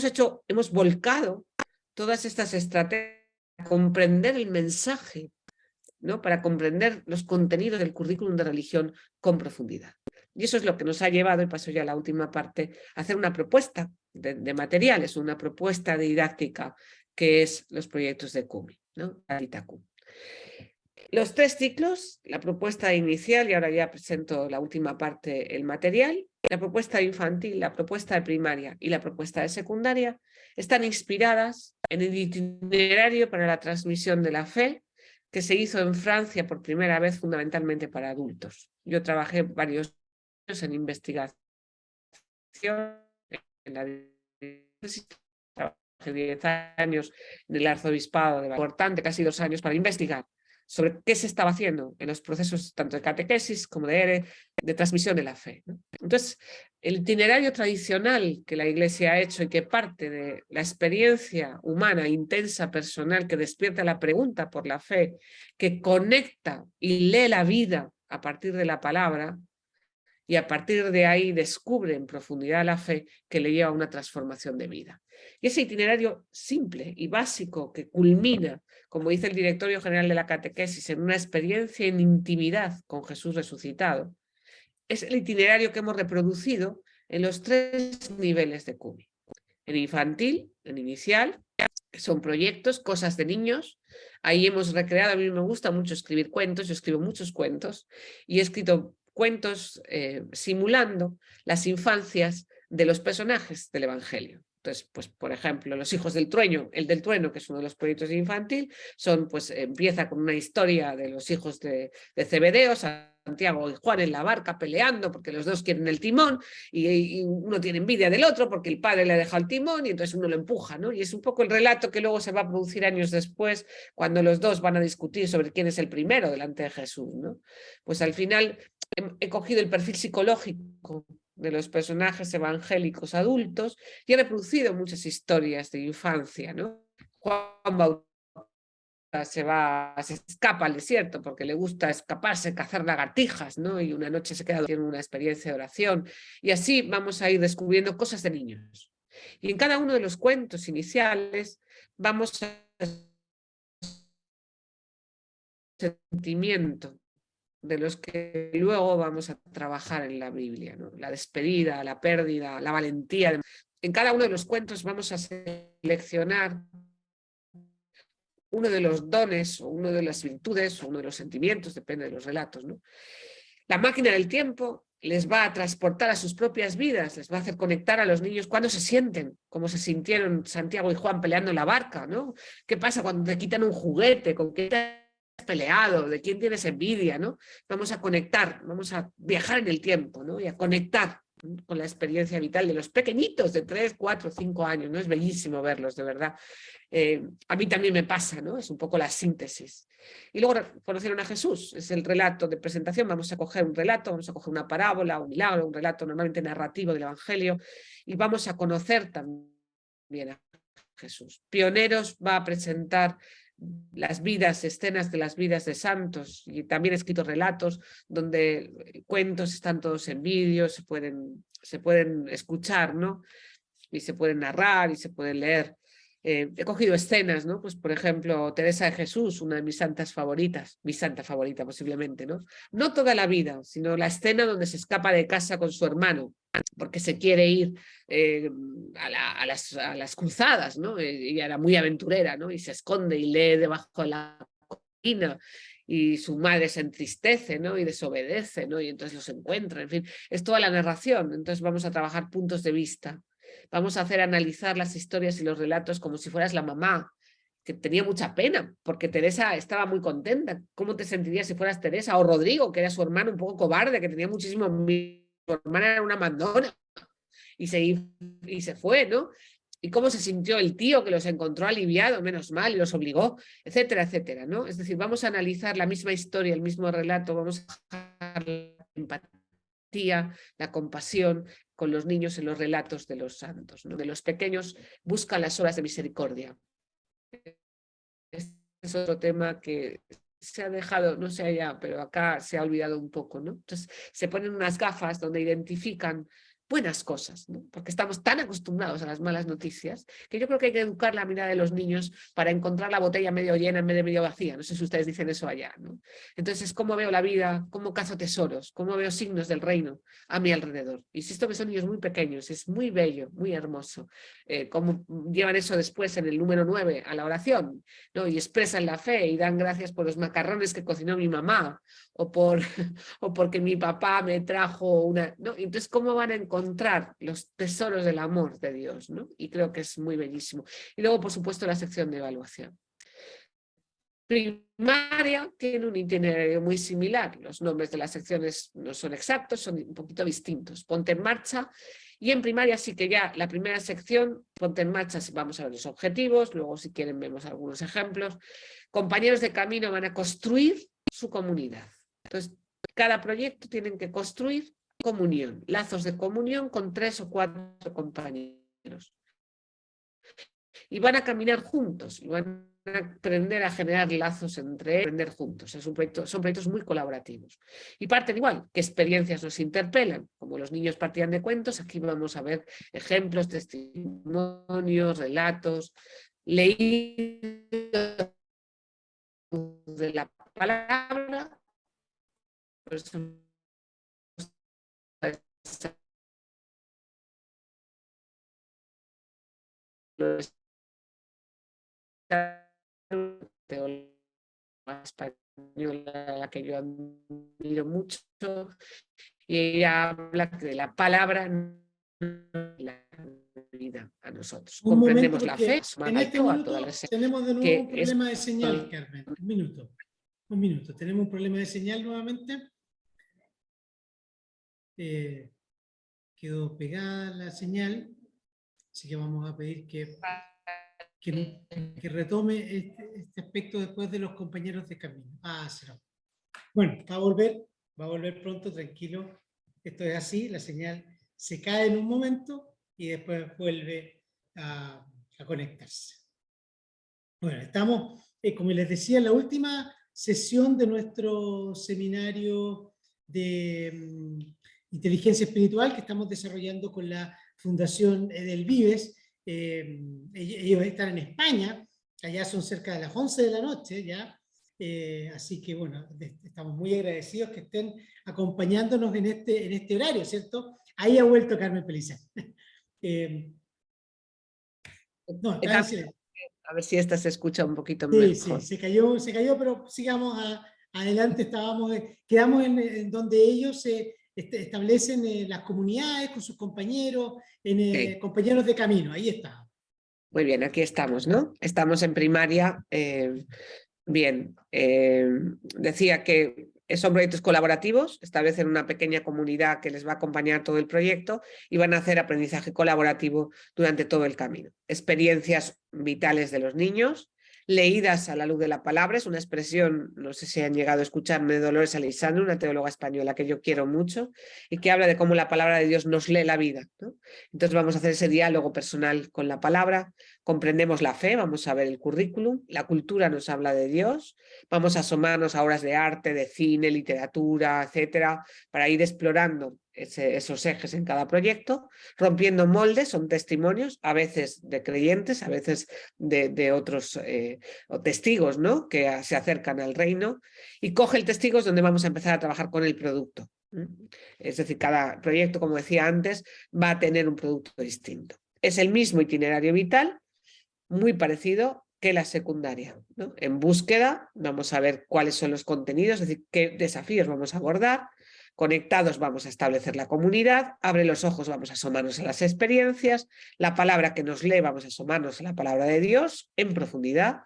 hemos volcado todas estas estrategias para comprender el mensaje, ¿no? Para comprender los contenidos del currículum de religión con profundidad. Y eso es lo que nos ha llevado, y paso ya a la última parte, a hacer una propuesta de materiales, una propuesta didáctica que es los proyectos de Kumi, ¿no? Los 3 ciclos, la propuesta inicial, y ahora ya presento la última parte, el material, la propuesta infantil, la propuesta de primaria y la propuesta de secundaria, están inspiradas en el itinerario para la transmisión de la fe que se hizo en Francia por primera vez fundamentalmente para adultos. Yo trabajé varios años en investigación, en la trabajé 10 años en el arzobispado de importante, casi 2 años, para investigar sobre qué se estaba haciendo en los procesos tanto de catequesis como de transmisión de la fe, ¿no? Entonces, el itinerario tradicional que la Iglesia ha hecho y que parte de la experiencia humana intensa, personal, que despierta la pregunta por la fe, que conecta y lee la vida a partir de la palabra, y a partir de ahí descubre en profundidad la fe que le lleva a una transformación de vida. Y ese itinerario simple y básico que culmina, como dice el Directorio General de la Catequesis, en una experiencia en intimidad con Jesús resucitado, es el itinerario que hemos reproducido en los 3 niveles de Kumi. En infantil, en inicial, que son proyectos, cosas de niños. Ahí hemos recreado, a mí me gusta mucho escribir cuentos, yo escribo muchos cuentos y he escrito cuentos simulando las infancias de los personajes del Evangelio. Entonces, pues, por ejemplo, los hijos del trueno, el del trueno, que es uno de los proyectos de infantil, empieza con una historia de los hijos de Zebedeo, Santiago y Juan en la barca peleando porque los dos quieren el timón y uno tiene envidia del otro porque el padre le ha dejado el timón y entonces uno lo empuja, ¿no? Y es un poco el relato que luego se va a producir años después cuando los dos van a discutir sobre quién es el primero delante de Jesús, ¿no? Pues al final he cogido el perfil psicológico de los personajes evangélicos adultos y he reproducido muchas historias de infancia, ¿no? Juan Bautista se escapa al desierto porque le gusta escaparse, cazar lagartijas, ¿no? Y una noche se queda en una experiencia de oración. Y así vamos a ir descubriendo cosas de niños. Y en cada uno de los cuentos iniciales vamos a sentimiento de los que luego vamos a trabajar en la Biblia, ¿no? La despedida, la pérdida, la valentía. En cada uno de los cuentos vamos a seleccionar uno de los dones o una de las virtudes o uno de los sentimientos, depende de los relatos, ¿no? La máquina del tiempo les va a transportar a sus propias vidas, les va a hacer conectar a los niños cuando se sienten, como se sintieron Santiago y Juan peleando en la barca, ¿no? ¿Qué pasa cuando te quitan un juguete? ¿Con qué te has peleado? ¿De quién tienes envidia? ¿No? Vamos a conectar, vamos a viajar en el tiempo, ¿no? Y a conectar con la experiencia vital de los pequeñitos de 3, 4, 5 años, ¿no? Es bellísimo verlos, de verdad. A mí también me pasa, ¿no? Es un poco la síntesis. Y luego conocieron a Jesús, es el relato de presentación. Vamos a coger un relato, vamos a coger una parábola, un milagro, un relato normalmente narrativo del Evangelio, y vamos a conocer también a Jesús. Pioneros va a presentar las vidas, escenas de las vidas de santos, y también he escrito relatos donde cuentos están todos en vídeo, se pueden escuchar, ¿no? Y se pueden narrar y se pueden leer. He cogido escenas, ¿no? Pues por ejemplo, Teresa de Jesús, una de mis santas favoritas, mi santa favorita posiblemente, ¿no? No toda la vida, sino la escena donde se escapa de casa con su hermano, porque se quiere ir a las cruzadas, ¿no? Ella era muy aventurera, ¿no? Y se esconde y lee debajo de la cortina, y su madre se entristece, ¿no? Y desobedece, ¿no? Y entonces los encuentra, en fin, es toda la narración. Entonces vamos a trabajar puntos de vista. Vamos a hacer analizar las historias y los relatos como si fueras la mamá, que tenía mucha pena, porque Teresa estaba muy contenta. ¿Cómo te sentirías si fueras Teresa? O Rodrigo, que era su hermano un poco cobarde, que tenía muchísimo miedo. Su hermana era una mandona y se fue, ¿no? Y cómo se sintió el tío que los encontró aliviado, menos mal, y los obligó, etcétera, etcétera, ¿no? Es decir, vamos a analizar la misma historia, el mismo relato, vamos a la empatía, la compasión con los niños en los relatos de los santos, ¿no? De los pequeños buscan las horas de misericordia. Este es otro tema que se ha dejado, no sé allá, pero acá se ha olvidado un poco, ¿no? Entonces se ponen unas gafas donde identifican buenas cosas, ¿no? Porque estamos tan acostumbrados a las malas noticias que yo creo que hay que educar la mirada de los niños para encontrar la botella medio llena en vez de medio vacía. No sé si ustedes dicen eso allá, ¿no? Entonces, ¿cómo veo la vida? ¿Cómo cazo tesoros? ¿Cómo veo signos del reino a mi alrededor? Insisto que son niños muy pequeños, es muy bello, muy hermoso. Cómo llevan eso después en el número 9 a la oración, ¿no? Y expresan la fe y dan gracias por los macarrones que cocinó mi mamá, o porque mi papá me trajo una, ¿no? Entonces, ¿cómo van a encontrar los tesoros del amor de Dios, ¿no? Y creo que es muy bellísimo. Y luego, por supuesto, la sección de evaluación. Primaria tiene un itinerario muy similar. Los nombres de las secciones no son exactos, son un poquito distintos. Ponte en marcha. Y en primaria sí que ya la primera sección, ponte en marcha, vamos a ver los objetivos, luego si quieren vemos algunos ejemplos. Compañeros de camino van a construir su comunidad. Entonces, cada proyecto tienen que construir comunión, lazos de comunión con 3 o 4 compañeros. Y van a caminar juntos, y van a aprender a generar lazos entre aprender juntos. Son proyectos muy colaborativos. Y parten igual, que experiencias nos interpelan. Como los niños partían de cuentos, aquí vamos a ver ejemplos, testimonios, relatos, leídos de la palabra. Por eso la española, a la que yo admiro mucho, y ella habla de la palabra, la vida a nosotros. Un momento, Comprendemos la fe, en este a todas minuto las tenemos de nuevo un que es problema de señal, Carmen. Un minuto. Tenemos un problema de señal nuevamente. Quedó pegada la señal, así que vamos a pedir que retome este aspecto después de los compañeros de camino. Será. Bueno, va a volver pronto, tranquilo. Esto es así, la señal se cae en un momento y después vuelve a conectarse. Bueno, estamos, como les decía, en la última sesión de nuestro seminario de inteligencia espiritual que estamos desarrollando con la Fundación Edelvives. Ellos están en España, allá son cerca de las 11 de la noche ya, así que bueno, estamos muy agradecidos que estén acompañándonos en este horario, ¿cierto? Ahí ha vuelto Carmen Pellicer. No, está en silencio. A ver si esta se escucha un poquito Sí, mejor. sí, se cayó, pero sigamos adelante. Quedamos en donde ellos establecen las comunidades con sus compañeros, Sí. compañeros de camino. Ahí está. Muy bien, aquí estamos, ¿no? Estamos en primaria. Bien, decía que son proyectos colaborativos, establecen una pequeña comunidad que les va a acompañar todo el proyecto y van a hacer aprendizaje colaborativo durante todo el camino. Experiencias vitales de los niños, leídas a la luz de la palabra, es una expresión, no sé si han llegado a escucharme, de Dolores Aleixandre, una teóloga española que yo quiero mucho y que habla de cómo la palabra de Dios nos lee la vida, ¿no? Entonces vamos a hacer ese diálogo personal con la palabra, comprendemos la fe, vamos a ver el currículum, la cultura nos habla de Dios, vamos a asomarnos a obras de arte, de cine, literatura, etcétera, para ir explorando esos ejes en cada proyecto, rompiendo moldes, son testimonios, a veces de creyentes, a veces de otros testigos, ¿no? Que se acercan al reino, y coge el testigo es donde vamos a empezar a trabajar con el producto. Es decir, cada proyecto, como decía antes, va a tener un producto distinto. Es el mismo itinerario vital, muy parecido que la secundaria, ¿no? En búsqueda vamos a ver cuáles son los contenidos, es decir, qué desafíos vamos a abordar. Conectados vamos a establecer la comunidad, abre los ojos vamos a asomarnos a las experiencias, la palabra que nos lee vamos a asomarnos a la palabra de Dios en profundidad,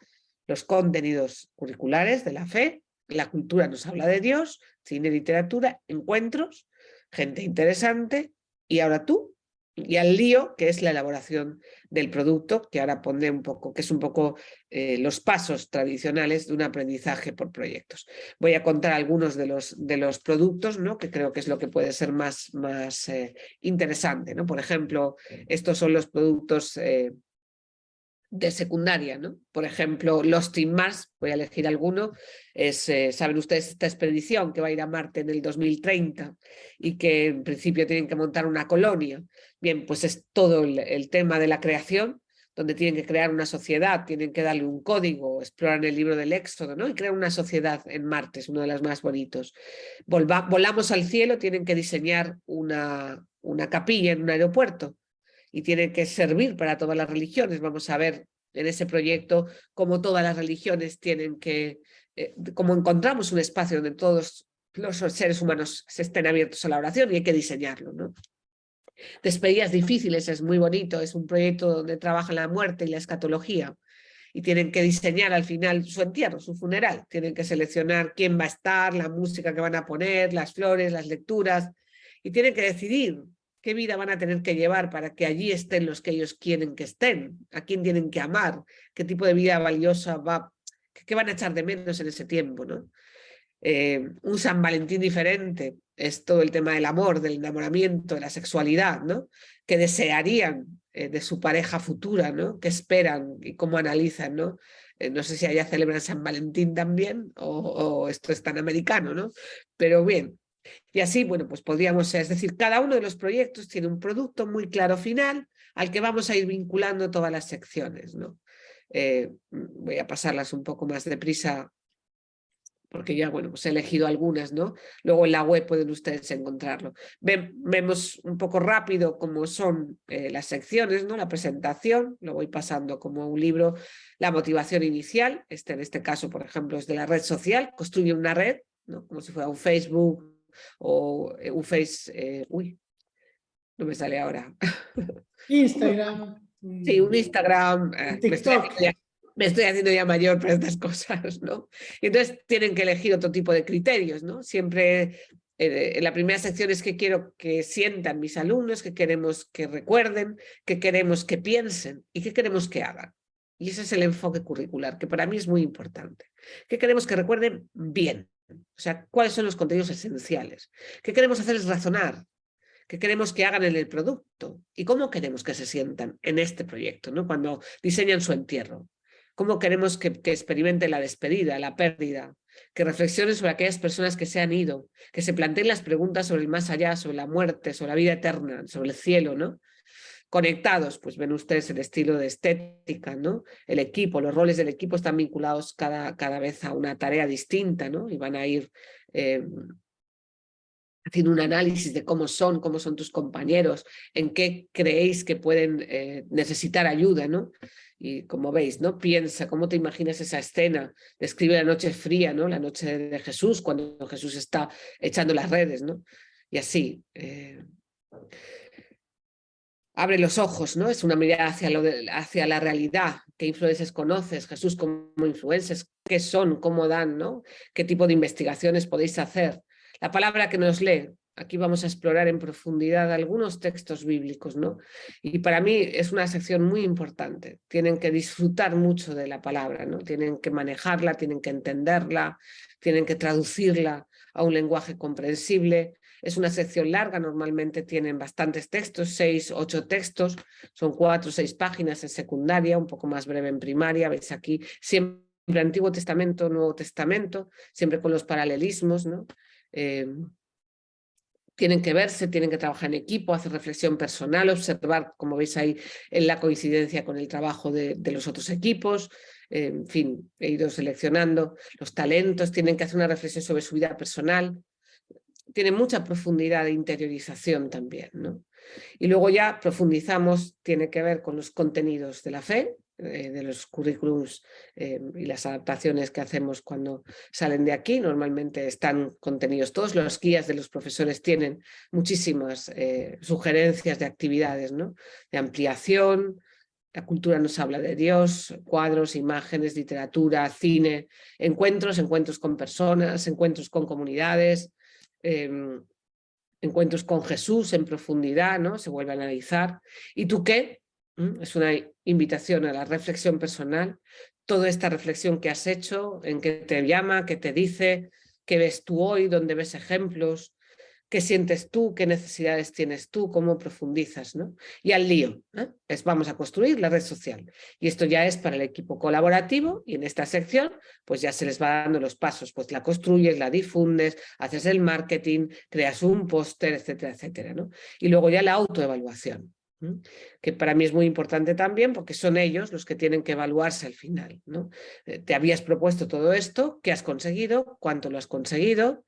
los contenidos curriculares de la fe, la cultura nos habla de Dios, cine, literatura, encuentros, gente interesante y ahora tú y al lío que es la elaboración del producto, que ahora pondré un poco, que es un poco los pasos tradicionales de un aprendizaje por proyectos. Voy a contar algunos de los productos, ¿no? Que creo que es lo que puede ser más interesante, ¿no? Por ejemplo, estos son los productos de secundaria, ¿no? Por ejemplo, Lost in Mars, voy a elegir alguno, saben ustedes esta expedición que va a ir a Marte en el 2030 y que en principio tienen que montar una colonia. Bien, pues es todo el tema de la creación, donde tienen que crear una sociedad, tienen que darle un código, exploran el libro del Éxodo, ¿no? Y crean una sociedad en Marte, es uno de los más bonitos. Volamos al cielo, tienen que diseñar una capilla en un aeropuerto y tiene que servir para todas las religiones. Vamos a ver en ese proyecto cómo todas las religiones tienen que, cómo encontramos un espacio donde todos los seres humanos se estén abiertos a la oración y hay que diseñarlo, ¿no? Despedidas difíciles, es muy bonito, es un proyecto donde trabajan la muerte y la escatología y tienen que diseñar al final su entierro, su funeral, tienen que seleccionar quién va a estar, la música que van a poner, las flores, las lecturas y tienen que decidir qué vida van a tener que llevar para que allí estén los que ellos quieren que estén, a quién tienen que amar, qué tipo de vida valiosa qué van a echar de menos en ese tiempo, ¿no? Un San Valentín diferente es todo el tema del amor, del enamoramiento, de la sexualidad, ¿no? Que desearían de su pareja futura, ¿no? Que esperan y cómo analizan, ¿no? No sé si allá celebran San Valentín también o esto es tan americano, ¿no? Pero bien, y así, bueno, pues podríamos, es decir, cada uno de los proyectos tiene un producto muy claro final al que vamos a ir vinculando todas las secciones, ¿no? Voy a pasarlas un poco más deprisa porque ya, bueno, pues he elegido algunas, ¿no? Luego en la web pueden ustedes encontrarlo. Vemos un poco rápido cómo son las secciones, ¿no? La presentación, lo voy pasando como un libro, la motivación inicial, en este caso, por ejemplo, es de la red social, construye una red, ¿no? Como si fuera un Facebook o un uy, no me sale ahora. Instagram, Sí, un Instagram, un TikTok. me estoy haciendo ya mayor para estas cosas, ¿no? Y entonces tienen que elegir otro tipo de criterios, ¿no? Siempre en la primera sección es que quiero que sientan mis alumnos, que queremos que recuerden, que queremos que piensen y que queremos que hagan. Y ese es el enfoque curricular, que para mí es muy importante. Que queremos que recuerden bien, o sea, cuáles son los contenidos esenciales. Que queremos hacer es razonar, qué queremos que hagan en el producto y cómo queremos que se sientan en este proyecto, ¿no? Cuando diseñan su entierro. Cómo queremos que experimenten la despedida, la pérdida, que reflexionen sobre aquellas personas que se han ido, que se planteen las preguntas sobre el más allá, sobre la muerte, sobre la vida eterna, sobre el cielo, ¿no? Conectados, pues ven ustedes el estilo de estética, ¿no? El equipo, los roles del equipo están vinculados cada vez a una tarea distinta, ¿no? Y van a ir haciendo un análisis de cómo son tus compañeros, en qué creéis que pueden necesitar ayuda, ¿no? Y como veis, ¿no? Piensa, ¿cómo te imaginas esa escena? Describe la noche fría, ¿no? La noche de Jesús, cuando Jesús está echando las redes, ¿no? Y así. Abre los ojos, ¿no? Es una mirada hacia la realidad. ¿Qué influencers conoces? Jesús como influencers, ¿qué son? ¿Cómo dan? ¿No? ¿Qué tipo de investigaciones podéis hacer? La palabra que nos lee. Aquí vamos a explorar en profundidad algunos textos bíblicos, ¿no? Y para mí es una sección muy importante. Tienen que disfrutar mucho de la palabra, ¿no? Tienen que manejarla, tienen que entenderla, tienen que traducirla a un lenguaje comprensible. Es una sección larga, normalmente tienen bastantes textos, 6, 8 textos, son 4 o 6 páginas en secundaria, un poco más breve en primaria, veis aquí, siempre Antiguo Testamento, Nuevo Testamento, siempre con los paralelismos, ¿no? Tienen que verse, tienen que trabajar en equipo, hacer reflexión personal, observar, como veis ahí, en la coincidencia con el trabajo de los otros equipos. En fin, he ido seleccionando los talentos, tienen que hacer una reflexión sobre su vida personal. Tiene mucha profundidad de interiorización también, ¿no? Y luego ya profundizamos, tiene que ver con los contenidos de la fe, de los currículums y las adaptaciones que hacemos cuando salen de aquí. Normalmente están contenidos todos, los guías de los profesores tienen muchísimas sugerencias de actividades, ¿no? De ampliación. La cultura nos habla de Dios, cuadros, imágenes, literatura, cine, encuentros con personas, encuentros con comunidades, encuentros con Jesús en profundidad, ¿no? Se vuelve a analizar. ¿Y tú qué? Es una invitación a la reflexión personal. Toda esta reflexión que has hecho, en qué te llama, qué te dice, qué ves tú hoy, dónde ves ejemplos, qué sientes tú, qué necesidades tienes tú, cómo profundizas, ¿no? Y al lío, vamos a construir la red social. Y esto ya es para el equipo colaborativo y en esta sección pues ya se les va dando los pasos, pues la construyes, la difundes, haces el marketing, creas un póster, etcétera, etcétera, ¿no? Y luego ya la autoevaluación, que para mí es muy importante también porque son ellos los que tienen que evaluarse al final, ¿no? Te habías propuesto todo esto, ¿qué has conseguido? ¿Cuánto lo has conseguido?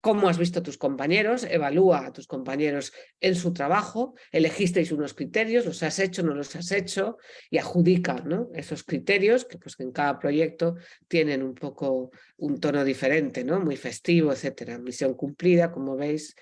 ¿Cómo has visto a tus compañeros? Evalúa a tus compañeros en su trabajo, elegisteis unos criterios, los has hecho, no los has hecho, y adjudica, ¿no? Esos criterios que, pues, que en cada proyecto tienen un poco un tono diferente, ¿no? Muy festivo, etcétera. Misión cumplida, como veis,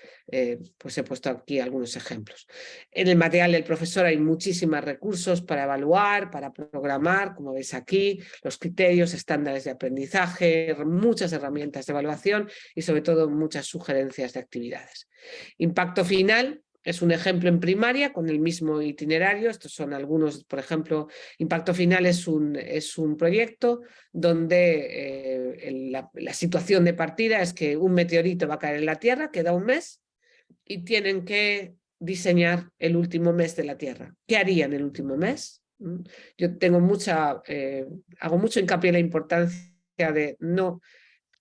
pues he puesto aquí algunos ejemplos. En el material del profesor hay muchísimos recursos para evaluar, para programar, como veis aquí, los criterios, estándares de aprendizaje, muchas herramientas de evaluación y sobre todo muchas sugerencias de actividades. Impacto final es un ejemplo en primaria con el mismo itinerario. Estos son algunos, por ejemplo, Impacto final es un proyecto donde la situación de partida es que un meteorito va a caer en la Tierra, queda un mes y tienen que diseñar el último mes de la Tierra. ¿Qué harían el último mes? Yo tengo hago mucho hincapié en la importancia de no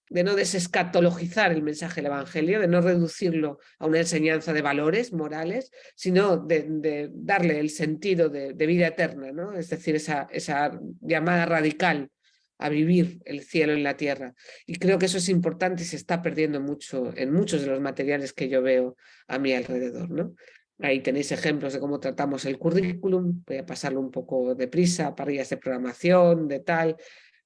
desescatologizar el mensaje del Evangelio, de no reducirlo a una enseñanza de valores morales, sino de darle el sentido de vida eterna, ¿no? Es decir, esa llamada radical a vivir el cielo en la tierra. Y creo que eso es importante y se está perdiendo mucho en muchos de los materiales que yo veo a mi alrededor, ¿no? Ahí tenéis ejemplos de cómo tratamos el currículum, voy a pasarlo un poco deprisa, parrillas de programación, de tal,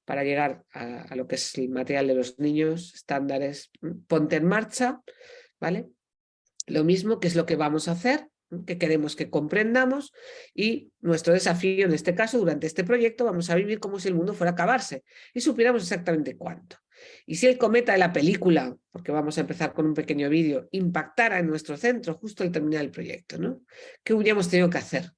para llegar a lo que es el material de los niños, estándares, ponte en marcha, ¿vale? Lo mismo, que es lo que vamos a hacer, que queremos que comprendamos, y nuestro desafío en este caso, durante este proyecto, vamos a vivir como si el mundo fuera a acabarse y supiéramos exactamente cuánto. Y si el cometa de la película, porque vamos a empezar con un pequeño vídeo, impactara en nuestro centro justo al terminar el proyecto, ¿no? ¿Qué hubiéramos tenido que hacer?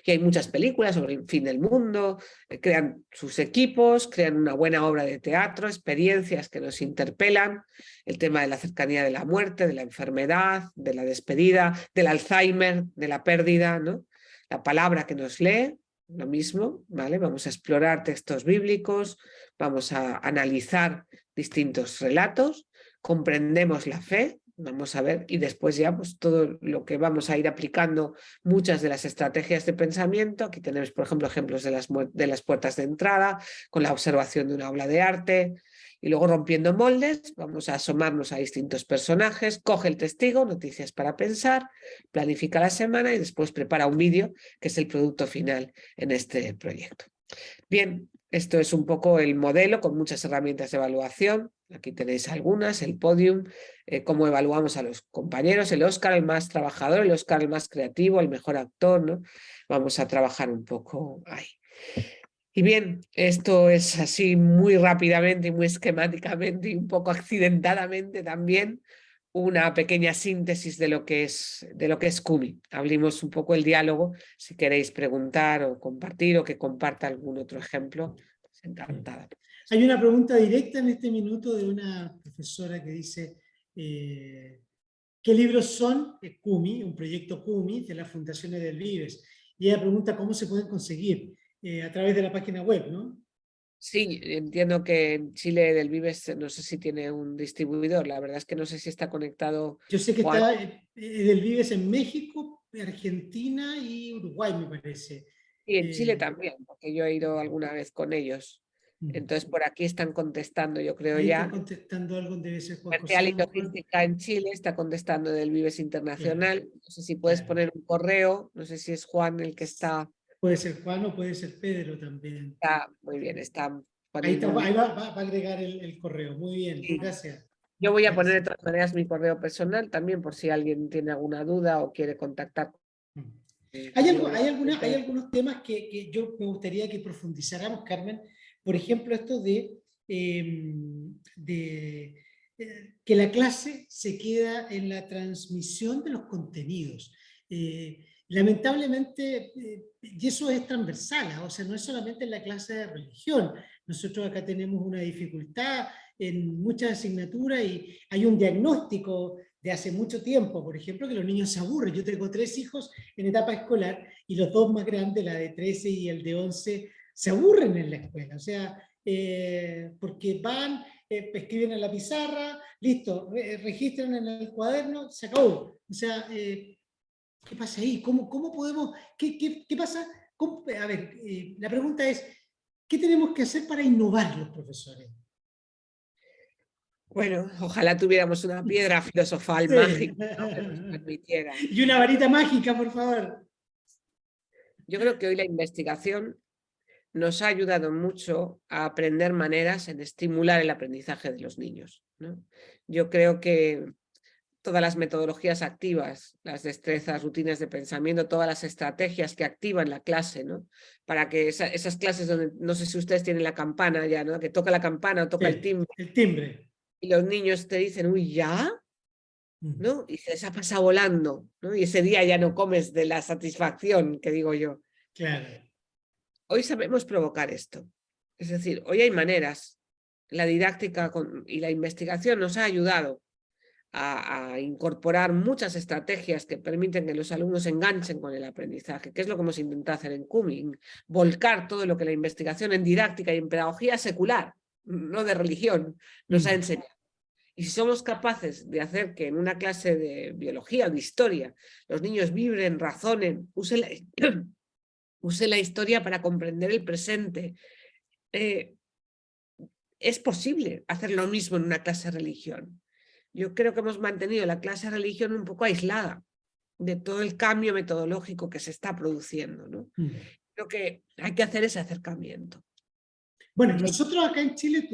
Y hay muchas películas sobre el fin del mundo, crean sus equipos, crean una buena obra de teatro, experiencias que nos interpelan, el tema de la cercanía de la muerte, de la enfermedad, de la despedida, del Alzheimer, de la pérdida, ¿no? La palabra que nos lee, lo mismo, ¿vale? Vamos a explorar textos bíblicos, vamos a analizar distintos relatos, comprendemos la fe, vamos a ver, y después ya pues todo lo que vamos a ir aplicando, muchas de las estrategias de pensamiento. Aquí tenemos, por ejemplo, ejemplos de las puertas de entrada, con la observación de una obra de arte, y luego rompiendo moldes, vamos a asomarnos a distintos personajes, coge el testigo, noticias para pensar, planifica la semana y después prepara un vídeo, que es el producto final en este proyecto. Bien, esto es un poco el modelo con muchas herramientas de evaluación. Aquí tenéis algunas, el podium, cómo evaluamos a los compañeros, el Oscar el más trabajador, el Oscar el más creativo, el mejor actor, ¿no? Vamos a trabajar un poco ahí. Y bien, esto es así muy rápidamente y muy esquemáticamente y un poco accidentadamente también una pequeña síntesis de lo que es CUMI. Abrimos un poco el diálogo, si queréis preguntar o compartir o que comparta algún otro ejemplo, pues encantada. Hay una pregunta directa en este minuto de una profesora que dice ¿qué libros son CUMI, un proyecto CUMI de las fundaciones del Vives? Y ella pregunta cómo se pueden conseguir a través de la página web, ¿no? Sí, entiendo que en Chile del Vives no sé si tiene un distribuidor, la verdad es que no sé si está conectado Yo sé que Juan. está del Vives en México, Argentina y Uruguay, me parece. Y en Chile también, porque yo he ido alguna vez con ellos. Mm. Entonces por aquí están contestando, yo creo Ahí está ya. contestando algo, debe ser Juan José, Comercial a y lo mejor. logística en Chile está contestando del Vives Claro, Internacional. No sé si puedes claro. poner un correo, no sé si es Juan el que está Puede ser Juan o puede ser Pedro también. muy bien, está Ahí, poniendo está, un ahí link. va a agregar el correo. Muy bien, Sí. gracias. Yo voy a poner de Gracias. todas maneras mi correo personal también por si alguien tiene alguna duda o quiere contactar conmigo Hay directamente. algunos temas que yo me gustaría que profundizáramos, Carmen. Por ejemplo, esto que la clase se queda en la transmisión de los contenidos. Lamentablemente, y eso es transversal, o sea, no es solamente en la clase de religión. Nosotros acá tenemos una dificultad en muchas asignaturas y hay un diagnóstico de hace mucho tiempo, por ejemplo, que los niños se aburren. Yo tengo 3 hijos en etapa escolar y los 2 más grandes, la de 13 y el de 11, se aburren en la escuela. O sea, porque van, escriben en la pizarra, listo, registran en el cuaderno, se acabó. O sea, ¿qué pasa ahí? ¿Cómo podemos, qué pasa? A ver, la pregunta es, ¿qué tenemos que hacer para innovar los profesores? Bueno, ojalá tuviéramos una piedra filosofal Sí. mágica, ¿no? Que nos permitiera. Y una varita mágica, por favor. Yo creo que hoy la investigación nos ha ayudado mucho a aprender maneras en estimular el aprendizaje de los niños, ¿no? Yo creo que todas las metodologías activas, las destrezas, rutinas de pensamiento, todas las estrategias que activan la clase, ¿no? Para que esas clases donde, no sé si ustedes tienen la campana ya, ¿no? Que toca la campana o toca el Sí, timbre el timbre. y los niños te dicen, uy, ¿ya? ¿No? Y se les ha pasado volando, ¿no? Y ese día ya no comes de la satisfacción, que digo yo. Claro. Hoy sabemos provocar esto. Es decir, hoy hay maneras. La didáctica y la investigación nos ha ayudado a incorporar muchas estrategias que permiten que los alumnos se enganchen con el aprendizaje, que es lo que hemos intentado hacer en CUMI, volcar todo lo que la investigación en didáctica y en pedagogía secular, no de religión, nos ha enseñado. Y si somos capaces de hacer que en una clase de biología o de historia los niños vibren, razonen, usen la historia para comprender el presente, es posible hacer lo mismo en una clase de religión. Yo creo que hemos mantenido la clase de religión un poco aislada de todo el cambio metodológico que se está produciendo, ¿no? Creo que hay que hacer ese acercamiento. Bueno, nosotros acá en Chile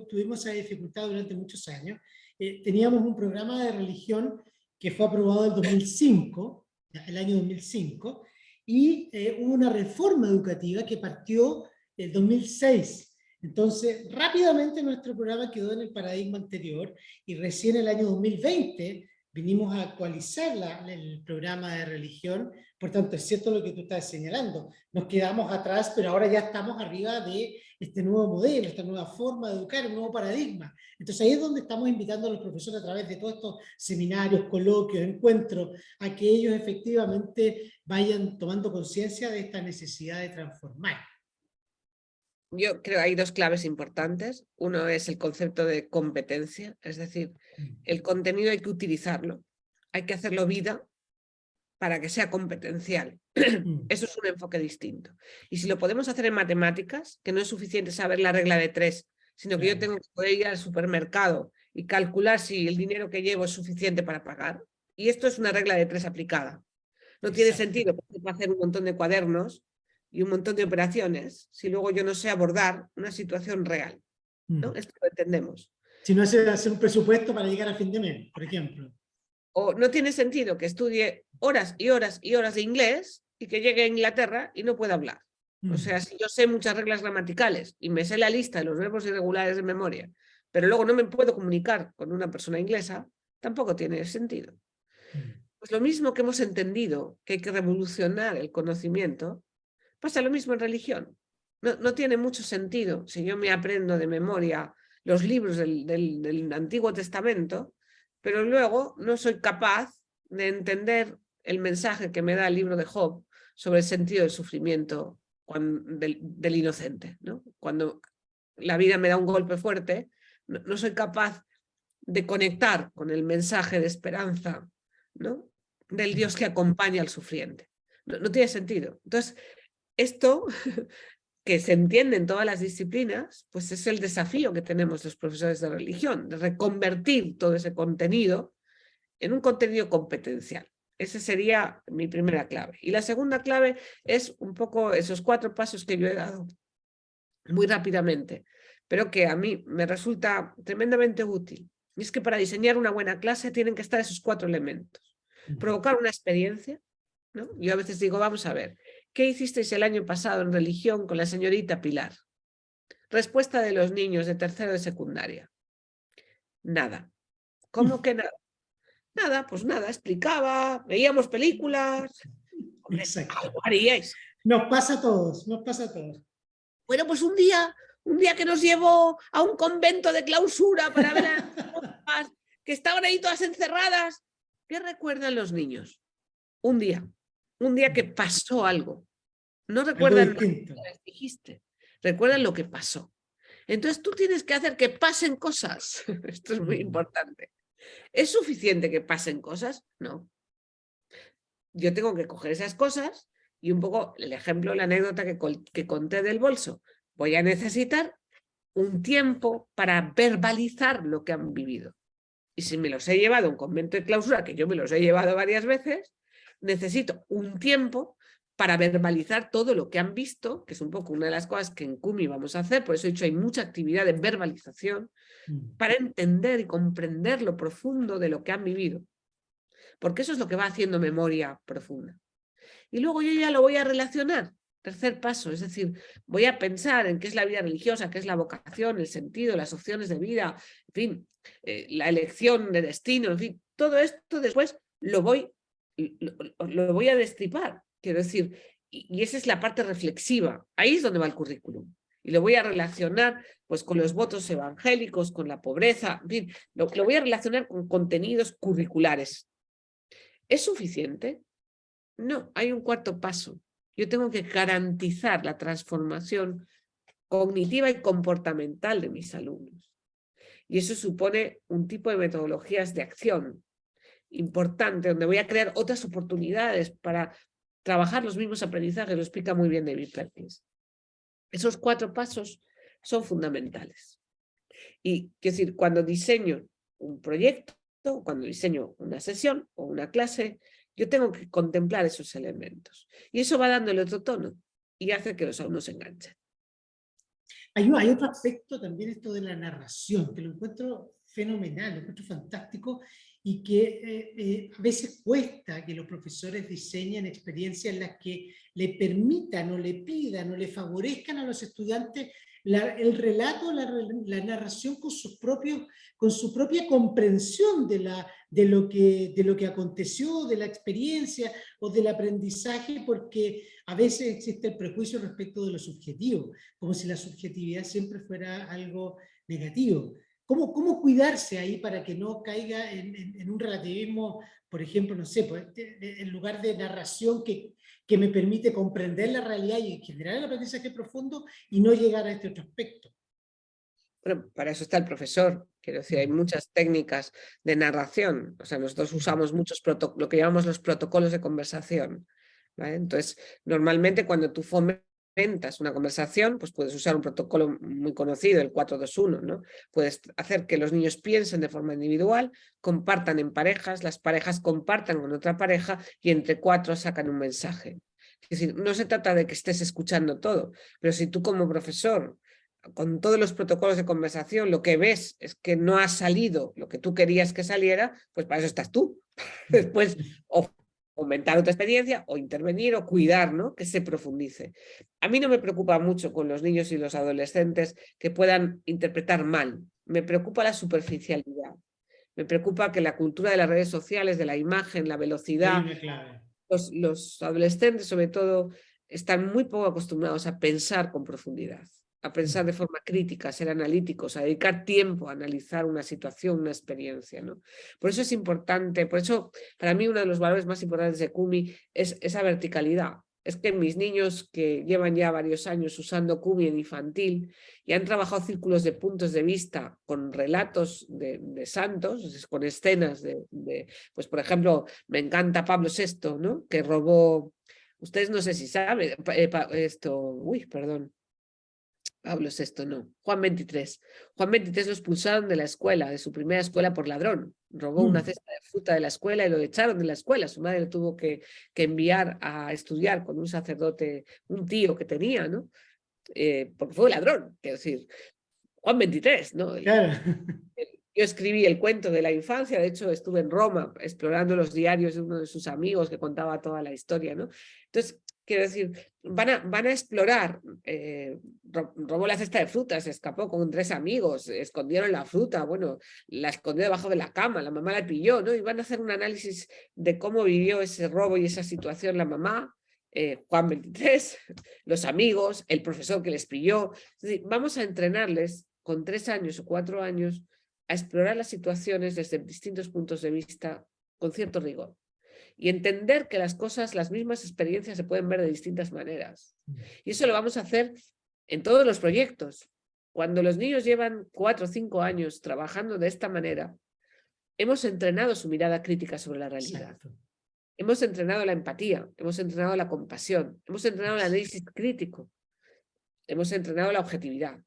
tuvimos esa dificultad durante muchos años. Teníamos un programa de religión que fue aprobado en el 2005, el año 2005, y hubo una reforma educativa que partió en el 2006. Entonces, rápidamente nuestro programa quedó en el paradigma anterior y recién el año 2020 vinimos a actualizar el programa de religión. Por tanto, es cierto lo que tú estás señalando. Nos quedamos atrás, pero ahora ya estamos arriba de este nuevo modelo, esta nueva forma de educar, un nuevo paradigma. Entonces ahí es donde estamos invitando a los profesores a través de todos estos seminarios, coloquios, encuentros, a que ellos efectivamente vayan tomando conciencia de esta necesidad de transformar. Yo creo que hay 2 claves importantes. Uno es el concepto de competencia, es decir, el contenido hay que utilizarlo, hay que hacerlo vida para que sea competencial. Eso es un enfoque distinto. Y si lo podemos hacer en matemáticas, que no es suficiente saber la regla de 3, sino que yo tengo que poder ir al supermercado y calcular si el dinero que llevo es suficiente para pagar. Y esto es una regla de 3 aplicada. No tiene sentido hacer un montón de cuadernos y un montón de operaciones si luego yo no sé abordar una situación real, ¿no? Esto lo entendemos. Si no hacer un presupuesto para llegar a fin de mes, por ejemplo. O no tiene sentido que estudie horas y horas y horas de inglés y que llegue a Inglaterra y no pueda hablar. O sea, si yo sé muchas reglas gramaticales y me sé la lista de los verbos irregulares de memoria, pero luego no me puedo comunicar con una persona inglesa, tampoco tiene sentido. Pues lo mismo que hemos entendido que hay que revolucionar el conocimiento, pasa lo mismo en religión. No tiene mucho sentido si yo me aprendo de memoria los libros del Antiguo Testamento, pero luego no soy capaz de entender el mensaje que me da el libro de Job sobre el sentido del sufrimiento del inocente, ¿no? Cuando la vida me da un golpe fuerte, no soy capaz de conectar con el mensaje de esperanza, ¿no? Del Dios que acompaña al sufriente. No tiene sentido. Entonces, esto que se entiende en todas las disciplinas, pues es el desafío que tenemos los profesores de religión, de reconvertir todo ese contenido en un contenido competencial. Esa sería mi primera clave. Y la segunda clave es un poco esos 4 pasos que yo he dado muy rápidamente, pero que a mí me resulta tremendamente útil. Y es que para diseñar una buena clase tienen que estar esos 4 elementos. Provocar una experiencia, ¿no? Yo a veces digo, vamos a ver, ¿qué hicisteis el año pasado en religión con la señorita Pilar? Respuesta de los niños de tercero de secundaria. Nada. ¿Cómo que nada? Nada, pues nada, explicaba, veíamos películas. Exacto. Algo haríais. Nos pasa a todos, nos pasa a todos. Bueno, pues un día que nos llevó a un convento de clausura para ver a las monjas que estaban ahí todas encerradas. ¿Qué recuerdan los niños? Un día que pasó algo. No recuerdan lo que les dijiste, recuerdan lo que pasó. Entonces tú tienes que hacer que pasen cosas. Esto es muy importante. ¿Es suficiente que pasen cosas? No. Yo tengo que coger esas cosas y un poco el ejemplo, la anécdota que conté del bolso. Voy a necesitar un tiempo para verbalizar lo que han vivido. Y si me los he llevado a un convento de clausura, que yo me los he llevado varias veces, necesito un tiempo para verbalizar todo lo que han visto, que es un poco una de las cosas que en CUMI vamos a hacer, por eso he dicho, hay mucha actividad de verbalización, para entender y comprender lo profundo de lo que han vivido. Porque eso es lo que va haciendo memoria profunda. Y luego yo ya lo voy a relacionar. Tercer paso, es decir, voy a pensar en qué es la vida religiosa, qué es la vocación, el sentido, las opciones de vida, en fin, la elección de destino, en fin, todo esto después lo voy a destripar, quiero decir, y esa es la parte reflexiva, ahí es donde va el currículum. Y lo voy a relacionar pues con los votos evangélicos, con la pobreza, en fin, lo voy a relacionar con contenidos curriculares. ¿Es suficiente? No, hay un cuarto paso. Yo tengo que garantizar la transformación cognitiva y comportamental de mis alumnos. Y eso supone un tipo de metodologías de acción importante, donde voy a crear otras oportunidades para trabajar los mismos aprendizajes, lo explica muy bien David Perkins. Esos 4 pasos son fundamentales. Y quiero decir, cuando diseño un proyecto, cuando diseño una sesión o una clase, yo tengo que contemplar esos elementos. Y eso va dándole otro tono y hace que los alumnos se enganchen. Hay otro aspecto también, esto de la narración, que lo encuentro fenomenal, lo encuentro fantástico, y que a veces cuesta que los profesores diseñen experiencias en las que le permitan o le pidan o le favorezcan a los estudiantes el relato, la narración con su propia comprensión de lo que aconteció, de la experiencia o del aprendizaje, porque a veces existe el prejuicio respecto de lo subjetivo, como si la subjetividad siempre fuera algo negativo. ¿Cómo cuidarse ahí para que no caiga en un relativismo, por ejemplo, no sé, pues, en lugar de narración que me permite comprender la realidad y generar el aprendizaje profundo y no llegar a este otro aspecto? Bueno, para eso está el profesor. Quiero decir, hay muchas técnicas de narración. O sea, nosotros usamos lo que llamamos los protocolos de conversación, ¿vale? Entonces, normalmente cuando tú fomentas una conversación, pues puedes usar un protocolo muy conocido, el 4-2-1, ¿no? Puedes hacer que los niños piensen de forma individual, compartan en parejas, las parejas compartan con otra pareja y entre 4 sacan un mensaje. Es decir, no se trata de que estés escuchando todo, pero si tú como profesor con todos los protocolos de conversación, lo que ves es que no ha salido lo que tú querías que saliera, pues para eso estás tú. Después, o aumentar otra experiencia, o intervenir, o cuidar, ¿no? Que se profundice. A mí no me preocupa mucho con los niños y los adolescentes que puedan interpretar mal. Me preocupa la superficialidad. Me preocupa que la cultura de las redes sociales, de la imagen, la velocidad, Hay una clave. los adolescentes sobre todo están muy poco acostumbrados a pensar con profundidad, a pensar de forma crítica, a ser analíticos, a dedicar tiempo a analizar una situación, una experiencia, ¿no? Por eso es importante, por eso para mí uno de los valores más importantes de Kumi es esa verticalidad. Es que mis niños que llevan ya varios años usando Kumi en infantil y han trabajado círculos de puntos de vista con relatos de santos, con escenas pues por ejemplo, me encanta Pablo VI, ¿no? Que robó, ustedes no sé si saben, perdón, Pablo VI no, Juan XXIII. Juan XXIII lo expulsaron de la escuela, de su primera escuela por ladrón. Robó una cesta de fruta de la escuela y lo echaron de la escuela. Su madre lo tuvo que enviar a estudiar con un sacerdote, un tío que tenía, ¿no? Porque fue ladrón, quiero decir, Juan XXIII, ¿no? Claro. Yo escribí el cuento de la infancia, de hecho estuve en Roma explorando los diarios de uno de sus amigos que contaba toda la historia, ¿no? Entonces, quiero decir, van a explorar, robó la cesta de frutas, se escapó con 3 amigos, escondieron la fruta, bueno, la escondió debajo de la cama, la mamá la pilló, ¿no? Y van a hacer un análisis de cómo vivió ese robo y esa situación la mamá, Juan XXIII, los amigos, el profesor que les pilló. Es decir, vamos a entrenarles con 3 años o 4 años a explorar las situaciones desde distintos puntos de vista con cierto rigor y entender que las cosas, las mismas experiencias se pueden ver de distintas maneras. Y eso lo vamos a hacer en todos los proyectos. Cuando los niños llevan 4 o 5 años trabajando de esta manera, hemos entrenado su mirada crítica sobre la realidad. Exacto. Hemos entrenado la empatía, hemos entrenado la compasión, hemos entrenado el análisis crítico, hemos entrenado la objetividad.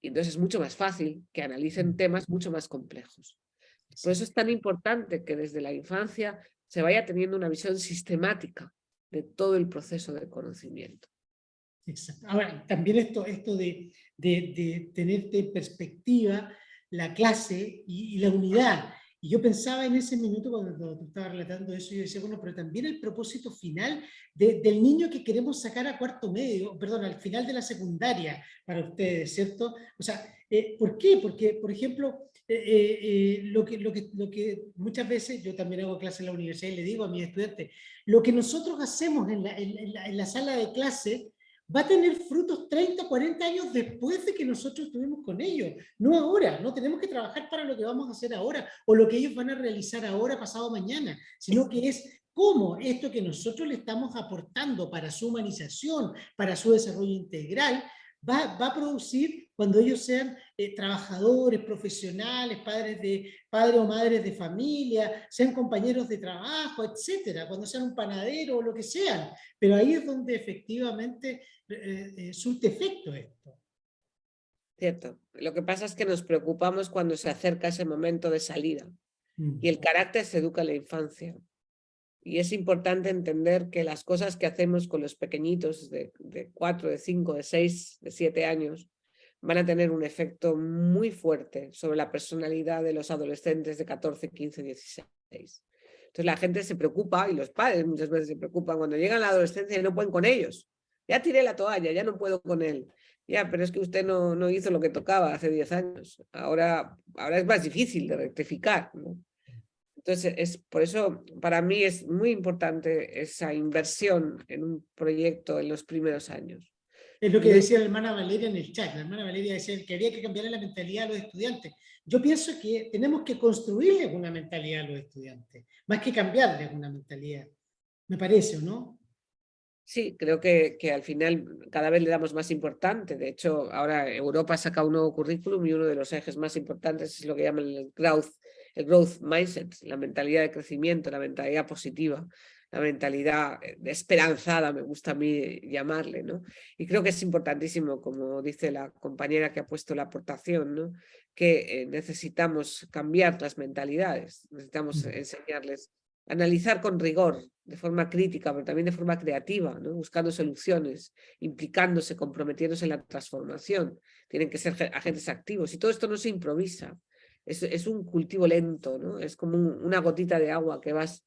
Y entonces es mucho más fácil que analicen temas mucho más complejos. Por eso es tan importante que desde la infancia se vaya teniendo una visión sistemática de todo el proceso de conocimiento. Exacto. Ahora, también esto de tenerte en perspectiva la clase y la unidad. Y yo pensaba en ese minuto cuando tú estabas relatando eso, yo decía, bueno, pero también el propósito final del niño que queremos sacar a cuarto medio, perdón, al final de la secundaria para ustedes, ¿cierto? O sea, ¿por qué? Porque, por ejemplo, lo que muchas veces, yo también hago clase en la universidad y le digo a mis estudiantes, lo que nosotros hacemos en la sala de clase va a tener frutos 30, 40 años después de que nosotros estuvimos con ellos, no ahora. No tenemos que trabajar para lo que vamos a hacer ahora o lo que ellos van a realizar ahora, pasado mañana, sino que es cómo esto que nosotros le estamos aportando para su humanización, para su desarrollo integral, va a producir cuando ellos sean trabajadores, profesionales, padres o madres de familia, sean compañeros de trabajo, etcétera, cuando sean un panadero o lo que sean. Pero ahí es donde efectivamente surte efecto esto. Cierto. Lo que pasa es que nos preocupamos cuando se acerca ese momento de salida y el carácter se educa en la infancia. Y es importante entender que las cosas que hacemos con los pequeñitos de 4, de 5, de 6, de 7 años van a tener un efecto muy fuerte sobre la personalidad de los adolescentes de 14, 15, 16. Entonces la gente se preocupa, y los padres muchas veces se preocupan, cuando llegan a la adolescencia y no pueden con ellos. Ya tiré la toalla, ya no puedo con él. Ya, pero es que usted no hizo lo que tocaba hace 10 años. Ahora es más difícil de rectificar, ¿no? Entonces, por eso para mí es muy importante esa inversión en un proyecto en los primeros años. Es lo Y que no, decía la hermana Valeria en el chat. La hermana Valeria decía que había que cambiar la mentalidad a los estudiantes. Yo pienso que tenemos que construirles una mentalidad a los estudiantes, más que cambiarles una mentalidad. Me parece, ¿o no? sí, creo que al final cada vez le damos más importante. De hecho, ahora Europa saca un nuevo currículum y uno de los ejes más importantes es lo que llaman el growth mindset, la mentalidad de crecimiento, la mentalidad positiva, la mentalidad esperanzada, me gusta a mí llamarle, ¿no? Y creo que es importantísimo, como dice la compañera que ha puesto la aportación, ¿no? Que necesitamos cambiar las mentalidades, necesitamos enseñarles analizar con rigor, de forma crítica, pero también de forma creativa, ¿no? Buscando soluciones, implicándose, comprometiéndose en la transformación. Tienen que ser agentes activos y todo esto no se improvisa. Es un cultivo lento, ¿no? Es como una gotita de agua que vas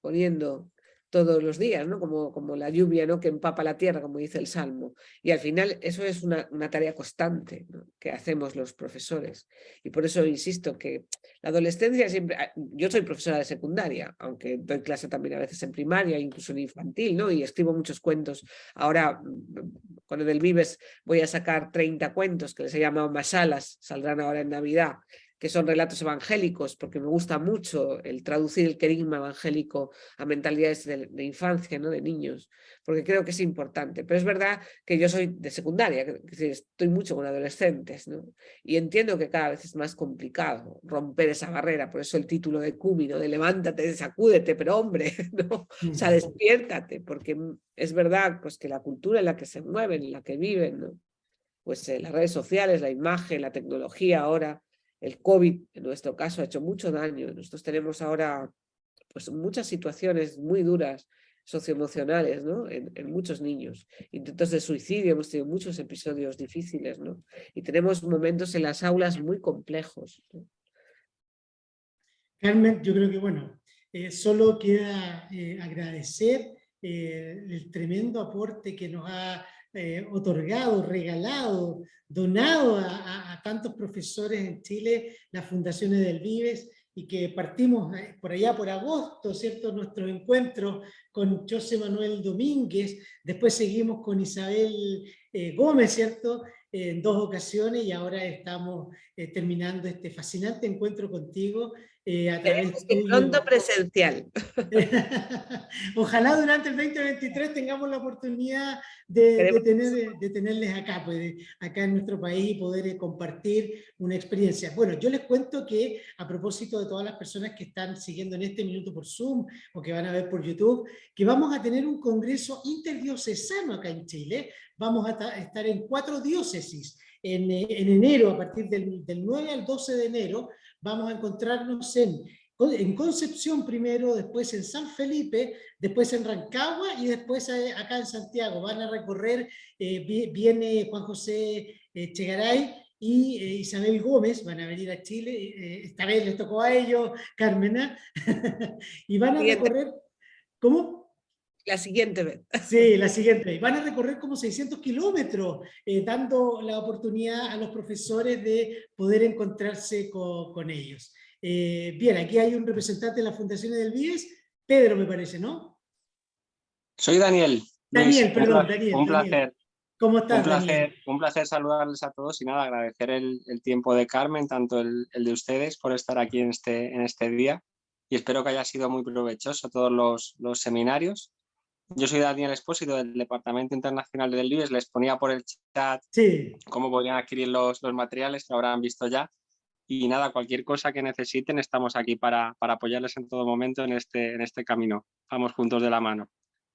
poniendo todos los días, ¿no? Como la lluvia, ¿no? Que empapa la tierra, como dice el Salmo. Y al final eso es una tarea constante, ¿no? Que hacemos los profesores. Y por eso insisto que la adolescencia siempre... Yo soy profesora de secundaria, aunque doy clase también a veces en primaria, incluso en infantil, ¿no? Y escribo muchos cuentos. Ahora, con el Vives, voy a sacar 30 cuentos que les he llamado Masalas, saldrán ahora en Navidad, que son relatos evangélicos, porque me gusta mucho el traducir el querigma evangélico a mentalidades de infancia, ¿no? De niños, porque creo que es importante. Pero es verdad que yo soy de secundaria, que estoy mucho con adolescentes, ¿no? Y entiendo que cada vez es más complicado romper esa barrera, por eso el título de Kumi, ¿no? De levántate, sacúdete, pero hombre, ¿no? O sea, despiértate, porque es verdad pues, que la cultura en la que se mueven, en la que viven, ¿no? Pues las redes sociales, la imagen, la tecnología ahora, el COVID en nuestro caso ha hecho mucho daño. Nosotros tenemos ahora pues, muchas situaciones muy duras socioemocionales, ¿no? En muchos niños. Intentos de suicidio, hemos tenido muchos episodios difíciles, ¿no? Y tenemos momentos en las aulas muy complejos, ¿no? Carmen, yo creo que, bueno, solo queda agradecer el tremendo aporte que nos ha otorgado, regalado, donado a tantos profesores en Chile, las fundaciones del Vives, y que partimos por allá por agosto, ¿cierto? Nuestro encuentro con José Manuel Domínguez, después seguimos con Isabel Gómez, ¿cierto? En 2 ocasiones, y ahora estamos terminando este fascinante encuentro contigo a través Que tuyo. pronto presencial. Ojalá durante el 2023 tengamos la oportunidad de tenerles acá, pues, acá en nuestro país, y poder compartir una experiencia. Bueno, yo les cuento que, a propósito de todas las personas que están siguiendo en este minuto por Zoom o que van a ver por YouTube, que vamos a tener un congreso interdiocesano acá en Chile. Vamos a estar en 4 diócesis en enero, a partir del 9 al 12 de enero. Vamos a encontrarnos en Concepción primero, después en San Felipe, después en Rancagua y después acá en Santiago. Van a recorrer, viene Juan José Chegaray y Isabel Gómez, van a venir a Chile, esta vez les tocó a ellos, Carmena, y van a recorrer, ¿cómo? La siguiente vez. Sí, la siguiente. Van a recorrer como 600 kilómetros, dando la oportunidad a los profesores de poder encontrarse con ellos. Bien, aquí hay un representante de las fundaciones del Vives, Pedro me parece, ¿no? Soy Daniel. Daniel, Luis, perdón, Daniel. un placer. Daniel. ¿Cómo estás, Daniel? Un placer saludarles a todos y nada, agradecer el tiempo de Carmen, tanto el de ustedes por estar aquí en este día, y espero que haya sido muy provechoso todos los seminarios. Yo soy Daniel Espósito del Departamento Internacional del Vives, les ponía por el chat cómo podrían adquirir los materiales que habrán visto ya, y nada, cualquier cosa que necesiten estamos aquí para apoyarles en todo momento en este camino. Vamos juntos de la mano.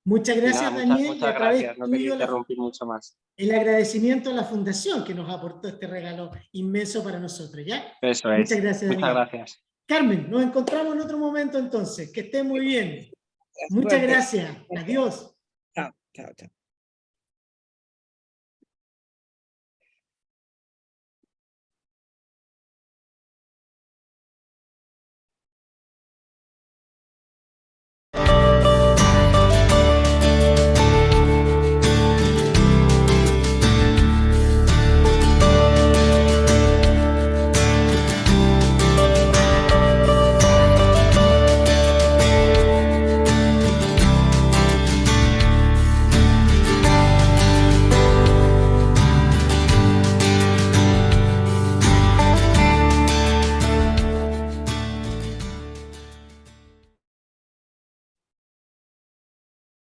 Muchas gracias, nada, Daniel. muchas gracias, no quería interrumpir mucho más. El agradecimiento a la fundación que nos aportó este regalo inmenso para nosotros, ¿ya? Eso es. Muchas gracias, Daniel. Muchas gracias. Carmen, nos encontramos en otro momento entonces. Que estén muy bien. Muchas gracias. Adiós. Chao, chao, chao.